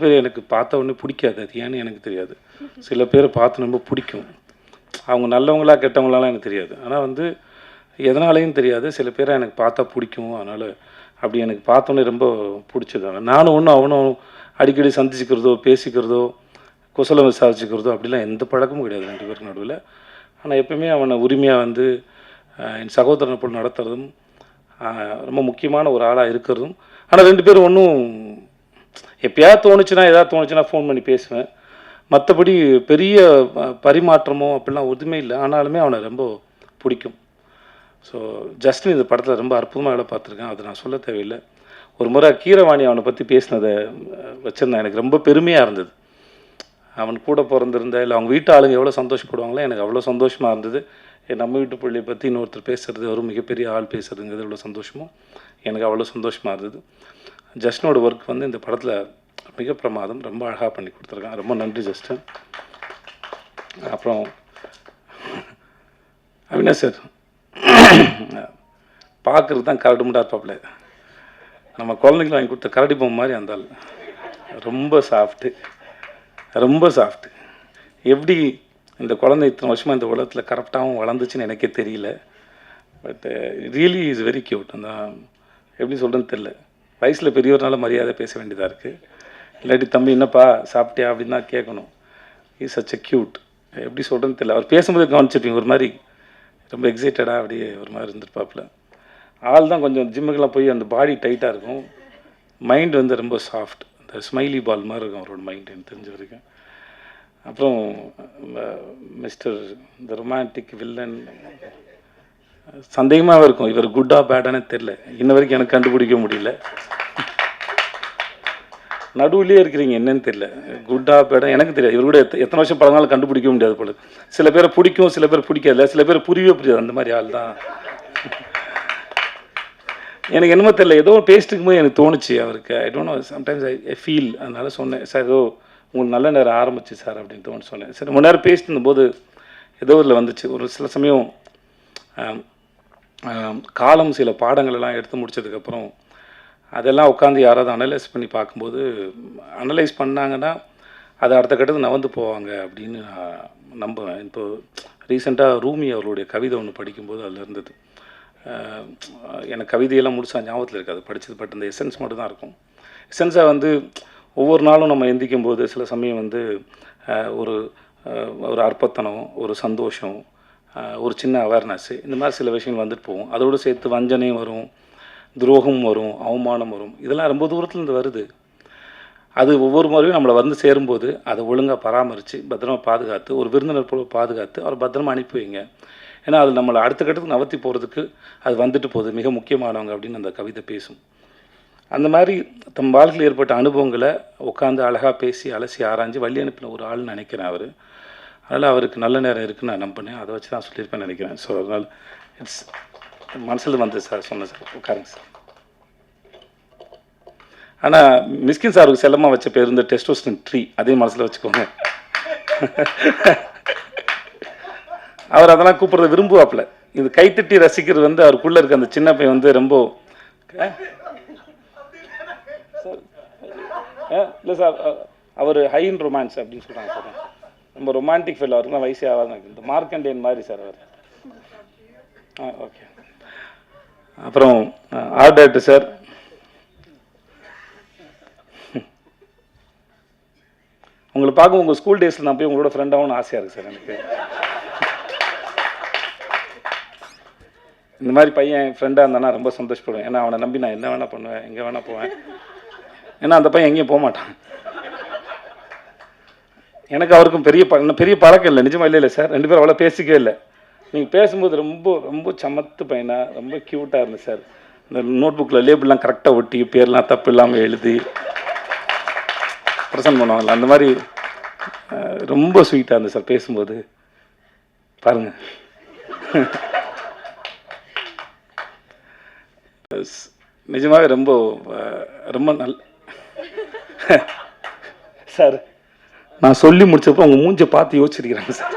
பேர் எனக்கு பார்த்த உடனே பிடிக்காது, அது ஏன்னு எனக்கு தெரியாது. சில பேரை பார்த்து ரொம்ப பிடிக்கும், அவங்க நல்லவங்களா கெட்டவங்களாலாம் எனக்கு தெரியாது. ஆனால் வந்து எதனாலையும் தெரியாது, சில பேரை எனக்கு பார்த்தா பிடிக்கும். அதனால் அப்படி எனக்கு பார்த்தோன்னே ரொம்ப பிடிச்சது. நானும் அவனும் அடிக்கடி சந்திச்சுக்கிறதோ பேசிக்கிறதோ குசலம் விசாரிச்சுக்கிறதோ அப்படிலாம் எந்த பழக்கமும் கிடையாது ரெண்டு பேருக்கு நடுவில். ஆனால் எப்பவுமே அவனை உரிமையாக வந்து என் சகோதரனை போல் நடத்துறதும் ரொம்ப முக்கியமான ஒரு ஆளாக இருக்கிறதும். ஆனால் ரெண்டு பேரும் ஒன்றும் எப்போயாவது தோணுச்சுன்னா ஃபோன் பண்ணி பேசுவேன். மற்றபடி பெரிய பரிமாற்றமோ அப்படிலாம் எதுவுமே இல்லை. ஆனாலுமே அவனை ரொம்ப பிடிக்கும். ஸோ ஜஸ்டின் இந்த படத்தில் ரொம்ப அற்புதமாக வேலை பார்த்துருக்கேன், அது நான் சொல்ல தேவையில்லை. ஒரு முறை கீரவாணி அவனை பற்றி பேசினதை வச்சுருந்தேன், எனக்கு ரொம்ப பெருமையாக இருந்தது. அவன் கூட பிறந்திருந்த இல்லை அவங்க வீட்டு ஆளுங்க எவ்வளோ சந்தோஷப்படுவாங்களோ எனக்கு அவ்வளோ சந்தோஷமாக இருந்தது. நம்ம வீட்டு பிள்ளையை பற்றி இன்னொருத்தர் பேசுகிறது, ஒரு மிகப்பெரிய ஆள் பேசுறதுங்கிறது எவ்வளோ சந்தோஷமோ எனக்கு அவ்வளோ சந்தோஷமாக இருந்தது. ஜஸ்டினோட ஒர்க் வந்து இந்த படத்தில் மிக பிரமாதம், ரொம்ப அழகாக பண்ணி கொடுத்துருக்கான். ரொம்ப நன்றி ஜஸ்டின். அப்புறம் அவினாஷ் சார் பார்க்குறது தான் கரடு முண்டா இருப்பாப்ல, நம்ம குழந்தைங்களுக்கு வாங்கி கொடுத்த கரடி பொம்மை மாதிரி அந்த ஆள். ரொம்ப சாஃப்ட்டு, ரொம்ப சாஃப்ட்டு. எப்படி இந்த குழந்தை இத்தனை வருஷமாக இந்த உலகத்தில் கரெக்டாகவும் வளர்ந்துச்சுன்னு எனக்கே தெரியல. But really is very cute. அந்த எப்படி சொல்கிறேன்னு தெரில. வயசில் பெரியவர்னால மரியாதை பேச வேண்டியதாக இருக்குது. இல்லாட்டி தம்பி என்னப்பா சாப்பிட்டியா அப்படின்னு தான் கேட்கணும். Is such a cute. எப்படி சொல்கிறேன்னு தெரியல. அவர் பேசும்போது கவனிச்சிருப்பீங்க, ஒரு மாதிரி ரொம்ப எக்ஸைட்டடாக அப்படியே ஒரு மாதிரி இருந்துருப்பாப்புல. ஆள் தான் கொஞ்சம் ஜிம்முக்கெல்லாம் போய் அந்த பாடி டைட்டாக இருக்கும், மைண்ட் வந்து ரொம்ப சாஃப்ட், இந்த ஸ்மைலி பால் மாதிரி இருக்கும் அவரோட மைண்ட் எனக்கு தெரிஞ்ச வரைக்கும். அப்புறம் மிஸ்டர் இந்த ரொமான்டிக் வில்லன் சந்தேகமாக இருக்கும், இவர் குட்டா பேடானே தெரில, இன்ன வரைக்கும் எனக்கு கண்டுபிடிக்க முடியல. நடுவுலேயே இருக்கிறீங்க என்னன்னு தெரியல, குட்டா பேடா எனக்கு தெரியாது. இவர் கூட எத்தனை வருஷம் பழங்காலும் கண்டுபிடிக்க முடியாது போல. சில பேரை பிடிக்கும், சில பேர் பிடிக்காது, சில பேர் புரியவே புரியாது. அந்த மாதிரி ஆள் தான் எனக்கு. என்னமோ தெரியல, ஏதோ பேசிட்டு போது எனக்கு தோணுச்சு அவருக்கு. I don't know, sometimes I feel. அதனால சொன்னேன், சார் ஏதோ உங்களுக்கு நல்ல நேரம் ஆரம்பிச்சு சார் அப்படின்னு தோணு சொன்னேன். சரி, ரொம்ப நேரம் பேசிட்டு இருந்தபோது ஏதோ இதில் வந்துச்சு. ஒரு சில சமயம் காலம் சில பாடங்களெல்லாம் எடுத்து முடித்ததுக்கப்புறம் அதெல்லாம் உட்காந்து யாராவது அனலைஸ் பண்ணி பார்க்கும்போது, அனலைஸ் பண்ணாங்கன்னா அது அடுத்த கட்டத்துக்கு நகர்ந்து போவாங்க அப்படின்னு நான் நம்புவேன். இப்போது ரீசெண்டாக ரூமி அவருடைய கவிதை ஒன்று படிக்கும்போது அதில் இருந்தது. எனக்கு கவிதையெல்லாம் முடிச்சா ஞாபகத்தில் இருக்காது படித்தது, பட் அந்த எசன்ஸ் மட்டும் தான் இருக்கும். எசன்ஸாக வந்து ஒவ்வொரு நாளும் நம்ம எந்திக்கும் போது சில சமயம் வந்து ஒரு ஒரு அற்பத்தனம், ஒரு சந்தோஷம், ஒரு சின்ன அவேர்னஸ்ஸு, இந்த மாதிரி சில விஷயங்கள் வந்துட்டு போகும். அதோடு சேர்த்து வஞ்சனையும் வரும், துரோகம் வரும், அவமானம் வரும். இதெல்லாம் ரொம்ப தூரத்துலேருந்து வருது. அது ஒவ்வொரு முறையும் நம்மளை வந்து சேரும்போது அதை ஒழுங்காக பராமரித்து பத்திரமா பாதுகாத்து, ஒரு விருந்தினர் போல பாதுகாத்து அவர் பத்திரமா அனுப்பி வைங்க. ஏன்னா அது நம்மளை அடுத்த கட்டத்துக்கு நகர்த்தி போகிறதுக்கு அது வந்துட்டு போகுது, மிக முக்கியமானவங்க அப்படின்னு அந்த கவிதை பேசும். அந்த மாதிரி தம் வாழ்க்கையில் ஏற்பட்ட அனுபவங்களை உட்காந்து அழகாக பேசி அலசி ஆராய்ஞ்சு வழி அனுப்பின ஒரு ஆள்னு நினைக்கிறேன் அவர். அதனால் அவருக்கு நல்ல நேரம் இருக்குன்னு நான் நம்பினேன். அதை வச்சு தான் சொல்லியிருப்பேன்னு நினைக்கிறேன். ஸோ அதனால் இட்ஸ் மனசில் வந்து சார் சொன்னேன் சார், உட்காருங்க சார். ஆனால் மிஸ்கின் சாருக்கு செல்லமாக வச்ச பேர் இந்த டெஸ்டோஸ்டரோன் ட்ரீ, அதே மனசில் வச்சுக்கோங்க. அவர் அதெல்லாம் கூப்பிட்றத விரும்புவாப்பில். இது கைத்தட்டி ரசிக்கிறது வந்து அவருக்குள்ளே இருக்க அந்த சின்ன பையன் வந்து ரொம்ப இல்லை சார், அவர் ஹை இன் ரொமான்ஸ் அப்படின்னு சொல்கிறாங்க சார். ரொம்ப ரொமான்டிக் ஃபீல், அவருக்குலாம் வயசே ஆகாது. இந்த மார்க்கண்டேன் மாதிரி சார் அவர். ஓகே. அப்புறம் ஆர்ட் டைரக்டர் சார், உங்களை பார்க்க உங்கள் ஸ்கூல் டேஸில் நான் போய் உங்களோட ஃப்ரெண்டாகவும் ஆசையாக இருக்குது சார் எனக்கு. இந்த மாதிரி பையன் ஃப்ரெண்டாக இருந்தானா ரொம்ப சந்தோஷப்படுவேன். ஏன்னா அவனை நம்பி நான் என்ன வேணால் பண்ணுவேன், எங்கே வேணால் போவேன். ஏன்னா அந்த பையன் எங்கேயும் போக மாட்டான். எனக்கு அவருக்கும் பெரிய பழக்கம் இல்லை, நிஜமாக இல்லை சார். ரெண்டு பேரும் அவ்வளோ பேசிக்கவே இல்லை. நீங்கள் பேசும்போது ரொம்ப ரொம்ப சமத்து பையனாக ரொம்ப க்யூட்டாக இருந்தது சார். இந்த நோட் புக்கில் லேபிள்லாம் கரெக்டாக ஒட்டி பேர்லாம் தப்பு இல்லாமல் எழுதி ப்ரெசன்ட் பண்ணுவாங்கல்ல, அந்த மாதிரி ரொம்ப ஸ்வீட்டாக இருந்தது சார் பேசும்போது. பாருங்கள், நிஜமாகவே ரொம்ப ரொம்ப சார். நான் சொல்லி முடிச்சப்போ உங்கள் மூஞ்சை பார்த்து யோசிச்சிருக்கிறாங்க சார்.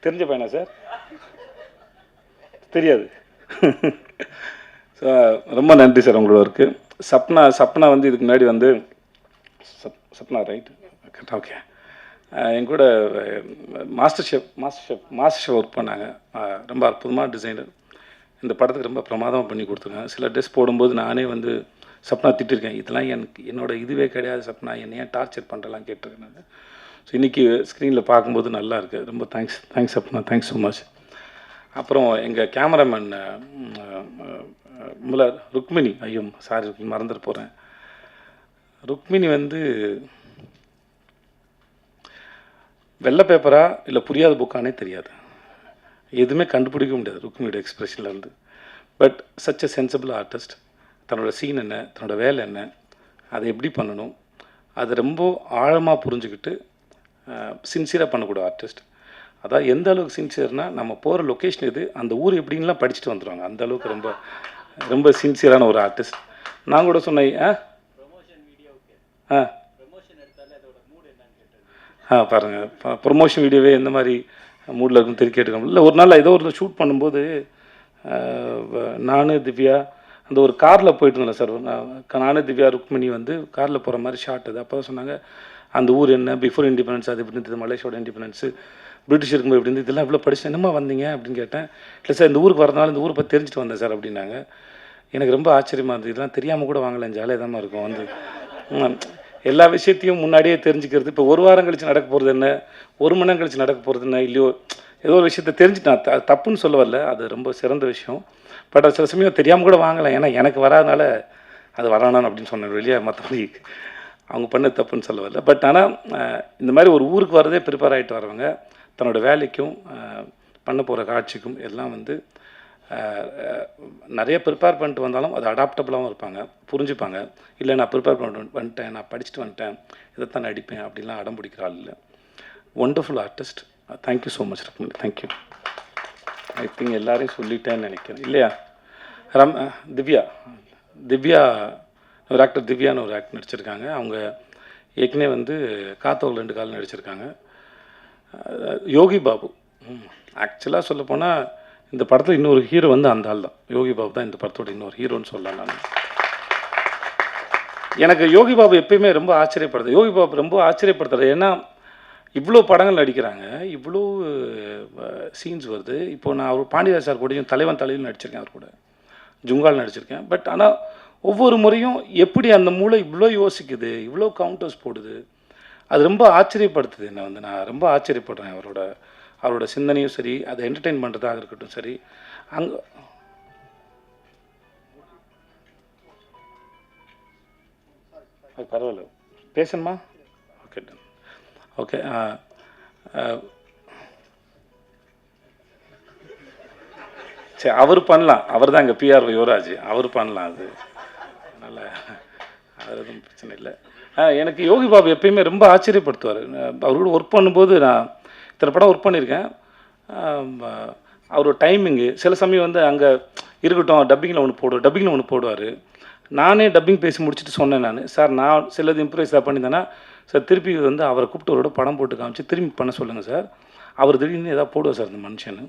தெரிஞ்ச பையனா சார்? தெரியாது. ஸோ ரொம்ப நன்றி சார் உங்களோட ஒர்க்கு. சப்னா வந்து இதுக்கு முன்னாடி வந்து சப்னா ரைட் ஓகே என் கூட மாஸ்டர் ஷெஃப் ஒர்க் பண்ணாங்க. ரொம்ப அற்புதமான டிசைனர். இந்த படத்துக்கு ரொம்ப பிரமாதமாக பண்ணி கொடுத்துருக்காங்க. சில ட்ரெஸ் போடும்போது நானே வந்து சப்னா திட்டிருக்கேன், இதெல்லாம் என்னோட இதுவே கிடையாது சப்னா, என்னை ஏன் டார்ச்சர் பண்ணுறலாம் கேட்டிருக்கேன் நான். ஸோ இன்றைக்கி ஸ்க்ரீனில் பார்க்கும்போது நல்லா இருக்குது. ரொம்ப thanks Sapna, thanks so much. அப்புறம் எங்கள் கேமராமேன் ருக்மிணி, ஐயோ சாரி மறந்துட்டு போகிறேன். ருக்மிணி வந்து வெள்ளை பேப்பரா இல்லை புரியாத புக்கானே தெரியாது, எதுவுமே கண்டுபிடிக்க முடியாது ருக்மிணியோட எக்ஸ்பிரஷன்லேருந்து. But such a sensible artist. தன்னோட சீன் என்ன, தன்னோட வேலை என்ன, அதை எப்படி பண்ணணும், அது ரொம்ப ஆழமாக புரிஞ்சுக்கிட்டு சின்சியராக பண்ணக்கூடிய ஆர்டிஸ்ட். அதாவது எந்த அளவுக்கு சின்சியர்னால், நம்ம போகிற லொக்கேஷன் எது, அந்த ஊர் எப்படின்லாம் படிச்சுட்டு வந்துடுவாங்க. அந்த அளவுக்கு ரொம்ப ரொம்ப சின்சியரான ஒரு ஆர்டிஸ்ட். நான் கூட சொன்னேன் பாருங்கள் ப்ரொமோஷன் வீடியோவே எந்த மாதிரி மூடில் இருக்குன்னு கேட்டுக்கணும். இல்லை ஒரு நாள் ஏதோ ஒரு ஷூட் பண்ணும்போது நான் திவ்யா அந்த ஒரு காரில் போயிட்டு இருந்தேன் சார். நானே திவ்யா ருக்மிணி வந்து காரில் போகிற மாதிரி ஷார்ட் அது. அப்போ தான் சொன்னாங்க அந்த ஊர் என்ன, பிஃபோர் இண்டிபெண்டன்ஸ் அது எப்படி இருந்தது, மலேசியாவோட இண்டிபெண்டன்ஸு, பிரிட்டிஷ் இருக்கும்போது எப்படி இருந்தது, இதெல்லாம் இவ்வளோ படிச்சு என்னம்மா வந்தீங்க அப்படின்னு கேட்டேன். இல்லை சார் இந்த ஊருக்கு வரதுனால இந்த ஊரை பற்றி தெரிஞ்சுட்டு வந்தேன் சார் அப்படின்னாங்க. எனக்கு ரொம்ப ஆச்சரியமாக இருந்தது. இதெல்லாம் தெரியாமல் கூட வாங்கலாம், ஜாலியாக தான் இருக்கும் வந்து எல்லா விஷயத்தையும் முன்னாடியே தெரிஞ்சுக்கிறது. இப்போ ஒரு வாரம் கழிச்சு நடக்க போகிறது என்ன, ஒரு மணி நேரம் கழிச்சு நடக்க போகிறது என்ன, இல்லையோ ஏதோ ஒரு விஷயத்தை தெரிஞ்சுட்டேன். தப்புன்னு சொல்ல வரல, அது ரொம்ப சிறந்த விஷயம். பட் அது சில சமயம் தெரியாமல் கூட வாங்கலாம். ஏன்னா எனக்கு வராதனால அது வரானான் அப்படின்னு சொன்னேன் வெளியே, மற்றபடி அவங்க பண்ண தப்புன்னு சொல்ல வரல. பட் ஆனால் இந்த மாதிரி ஒரு ஊருக்கு வரதே ப்ரிப்பேர் ஆகிட்டு வரவங்க தன்னோட வேலைக்கும் பண்ண போகிற காட்சிக்கும் எல்லாம் வந்து நிறைய ப்ரிப்பேர் பண்ணிட்டு வந்தாலும் அது அடாப்டபுளாகவும் இருப்பாங்க, புரிஞ்சுப்பாங்க. இல்லை நான் ப்ரிப்பேர் பண்ணிட்டு வந்துட்டேன், நான் படிச்சுட்டு வந்துட்டேன், இதைத்தான் நடிப்பேன் அப்படிலாம் அடம் பிடிக்கிற ஆள் இல்லை. Wonderful artist. Thank you so much Rukmini. Thank you. I think எல்லாரையும் சொல்லிட்டேன்னு நினைக்கிறேன் இல்லையா? திவ்யா ஒரு ஆக்டர், திவ்யான்னு ஒரு ஆக்டர் நடிச்சிருக்காங்க. அவங்க ஏற்கனவே வந்து காத்தவர்கள் 2 காலம் நடிச்சிருக்காங்க. யோகி பாபு ஆக்சுவலாக சொல்லப்போனால் இந்த படத்தில் இன்னொரு ஹீரோ வந்து அந்த ஆள் தான். யோகி பாபு தான் இந்த படத்தோட இன்னொரு ஹீரோன்னு சொல்லலாம். நான் எனக்கு யோகி பாபு எப்பயுமே ரொம்ப ஆச்சரியப்படுது. யோகி பாபு ரொம்ப ஆச்சரியப்படுத்துறது. ஏன்னா இவ்வளோ படங்கள் நடிக்கிறாங்க, இவ்வளோ சீன்ஸ் வருது. இப்போ நான் அவர் பாண்டியராஜ் சார் கூடயும் தலைவன் தலையில் நடிச்சிருக்கேன், அவர் கூட ஜுங்கால் நடிச்சிருக்கேன். பட் ஆனால் ஒவ்வொரு முறையும் எப்படி அந்த மூளை இவ்வளோ யோசிக்குது, இவ்வளோ கவுண்டர்ஸ் போடுது, அது ரொம்ப ஆச்சரியப்படுத்துது என்னை வந்து. நான் ரொம்ப ஆச்சரியப்படுறேன் அவரோட சிந்தனையும் சரி, அதை என்டர்டெயின் பண்ணுறதாக இருக்கட்டும் சரி. அங்கே பரவாயில்ல பேசணுமா? Okay done. ஓகே சரி, அவர் பண்ணலாம். அவர் தான் இங்கே பிஆர் யுவராஜ், அவர் பண்ணலாம். அது அதனால் அது எதுவும் பிரச்சனை இல்லை. எனக்கு யோகி பாபு எப்பயுமே ரொம்ப ஆச்சரியப்படுத்துவார். அவரோட ஒர்க் பண்ணும்போது நான் இத்தனை படம் ஒர்க் பண்ணியிருக்கேன். அவரோட டைமிங்கு சில சமயம் வந்து அங்கே இருக்கட்டும், டப்பிங்கில் ஒன்று போடுவார். நானே டப்பிங் பேசி முடிச்சுட்டு சொன்னேன் நான், சார் நான் சிலது இம்ப்ரூவைஸாக பண்ணியிருந்தேன்னா சார் திருப்பி வந்து அவரை கூப்பிட்டு அவரோட படம் போட்டு காமிச்சு திரும்பி பண்ண சொல்லுங்கள் சார், அவர் திடீர்னு எதாவது போடுவார் சார் இந்த மனுஷன்.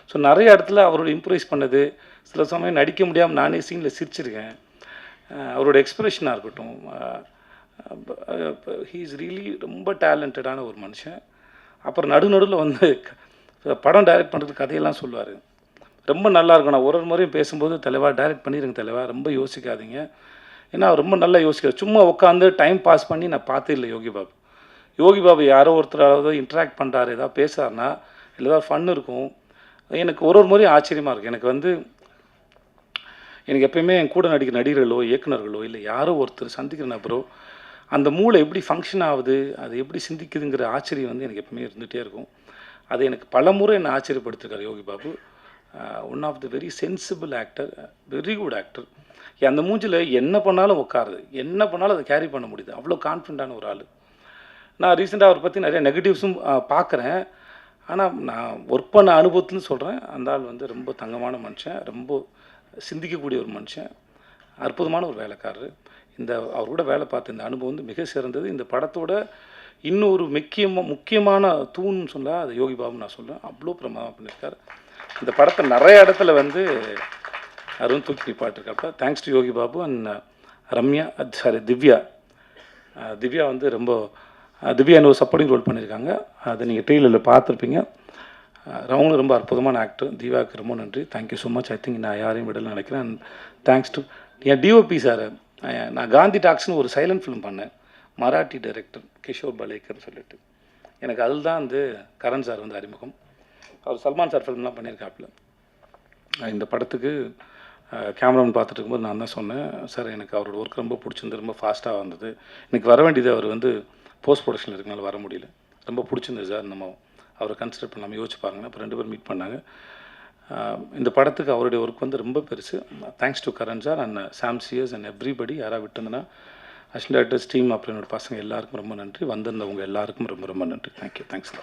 ஸோ நிறைய இடத்துல அவரோட இம்ப்ரூவைஸ் பண்ணது, சில சமயம் நடிக்க முடியாமல் நானே சீனில் சிரிச்சிருக்கேன். அவரோட எக்ஸ்பிரஷனாக இருக்கட்டும், ஹீ இஸ் ரியலி ரொம்ப டேலண்டடான ஒரு மனுஷன். அப்புறம் நடுநடுவில் வந்து படம் டைரக்ட் பண்ணுறதுக்கு கதையெல்லாம் சொல்லுவார். ரொம்ப நல்லாயிருக்கும். நான் ஒரு முறையும் பேசும்போது தலைவா டைரக்ட் பண்ணிடுங்க தலைவா, ரொம்ப யோசிக்காதீங்க. ஏன்னா அவர் ரொம்ப நல்லா யோசிக்கிறார். சும்மா உட்காந்து டைம் பாஸ் பண்ணி நான் பார்த்தே இல்லை யோகி பாபு யாரோ ஒருத்தராவது இன்ட்ராக்ட் பண்ணுறாரு, ஏதாவது பேசுகிறாருன்னா இல்லை ஏதாவது ஃபன் இருக்கும். எனக்கு ஒரு முறையும் ஆச்சரியமாக இருக்குது. எனக்கு எப்பயுமே என் கூட நடிக்கிற நடிகர்களோ இயக்குநர்களோ இல்லை யாரோ ஒருத்தர் சந்திக்கிற நபரோ அந்த மூளை எப்படி ஃபங்க்ஷன் ஆகுது, அது எப்படி சிந்திக்குதுங்கிற ஆச்சரியம் வந்து எனக்கு எப்பவுமே இருந்துகிட்டே இருக்கும். அது எனக்கு பல முறை என்னை ஆச்சரியப்படுத்திருக்காரு Yogi Babu. One of the very sensible actor, very good actor. அந்த மூஞ்சில் என்ன பண்ணாலும் உட்காருது, என்ன பண்ணாலும் அதை கேரி பண்ண முடியுது. அவ்வளோ கான்ஃபிடண்டான ஒரு ஆள். நான் ரீசெண்டாக அவரை பற்றி நிறைய நெகட்டிவ்ஸும் பார்க்குறேன். ஆனால் நான் ஒர்க் பண்ண அனுபவத்துன்னு சொல்கிறேன், அந்த ஆள் வந்து ரொம்ப தங்கமான மனுஷன், ரொம்ப சிந்திக்கக்கூடிய ஒரு மனுஷன், அற்புதமான ஒரு வேலைக்காரர். அவர் கூட வேலை பார்த்த இந்த அனுபவம் வந்து மிக சிறந்தது. இந்த படத்தோட இன்னொரு முக்கியமான தூண்னு சொன்னால் அது யோகி பாபு நான் சொல்லுவேன். அவ்வளோ பிரமாதம் பண்ணியிருக்கார். இந்த படத்தை நிறைய இடத்துல வந்து அருண் தூக்கி நிப்பாட்டிருக்காப்ப. Thanks to Yogi Babu and Divya வந்து ரொம்ப திவ்யா என்ன ஒரு சப்போர்ட்டிங் ரோல் பண்ணியிருக்காங்க. அதை நீங்கள் ட்ரெயிலரில் பார்த்துருப்பீங்க. அவங்களும் ரொம்ப அற்புதமான ஆக்டர். திவ்யாவுக்கு ரொம்ப நன்றி. Thank you so much. I think நான் யாரையும் விடலை நினைக்கிறேன். And thanks to N DOP sir. நான் காந்தி டாக்ஸ்னு ஒரு சைலண்ட் ஃபிலிம் பண்ணேன், மராட்டி டைரக்டர் கிஷோர் பலேக்கர்னு சொல்லிட்டு. எனக்கு அதில் தான் வந்து கரண் சார் வந்து அறிமுகம். அவர் சல்மான் சார் ஃபிலிம்லாம் பண்ணியிருக்காப்புல. இந்த படத்துக்கு கேமராமேன் பார்த்துட்டு இருக்கும்போது நான் தான் சொன்னேன், சார் எனக்கு அவரோட ஒர்க் ரொம்ப பிடிச்சிருந்து, ரொம்ப ஃபாஸ்ட்டாக வந்தது. எனக்கு வர வேண்டியது அவர் வந்து போஸ்ட் ப்ரொடக்ஷனில் இருக்கனால வர முடியல. ரொம்ப பிடிச்சிருந்தது சார், நம்ம அவரை கன்சிடர் பண்ணாமல் யோசிச்சு பாருங்கள். அப்போ 2 பேரும் மீட் பண்ணாங்க. இந்த படத்துக்கு அவருடைய ஒர்க் வந்து ரொம்ப பெருசு. Thanks to Karan sir and Sam சியர்ஸ் அண்ட் எவ்ரிபடி. யாராக விட்டுருந்தேன்னா அசிஸ்டன்ட் டைரக்டர்ஸ் டீம், அப்புறம் என்னோட பசங்க எல்லாருக்கும் ரொம்ப நன்றி. வந்திருந்தவங்க எல்லாருக்கும் ரொம்ப ரொம்ப நன்றி. தேங்க்யூ. தேங்க்ஸ்.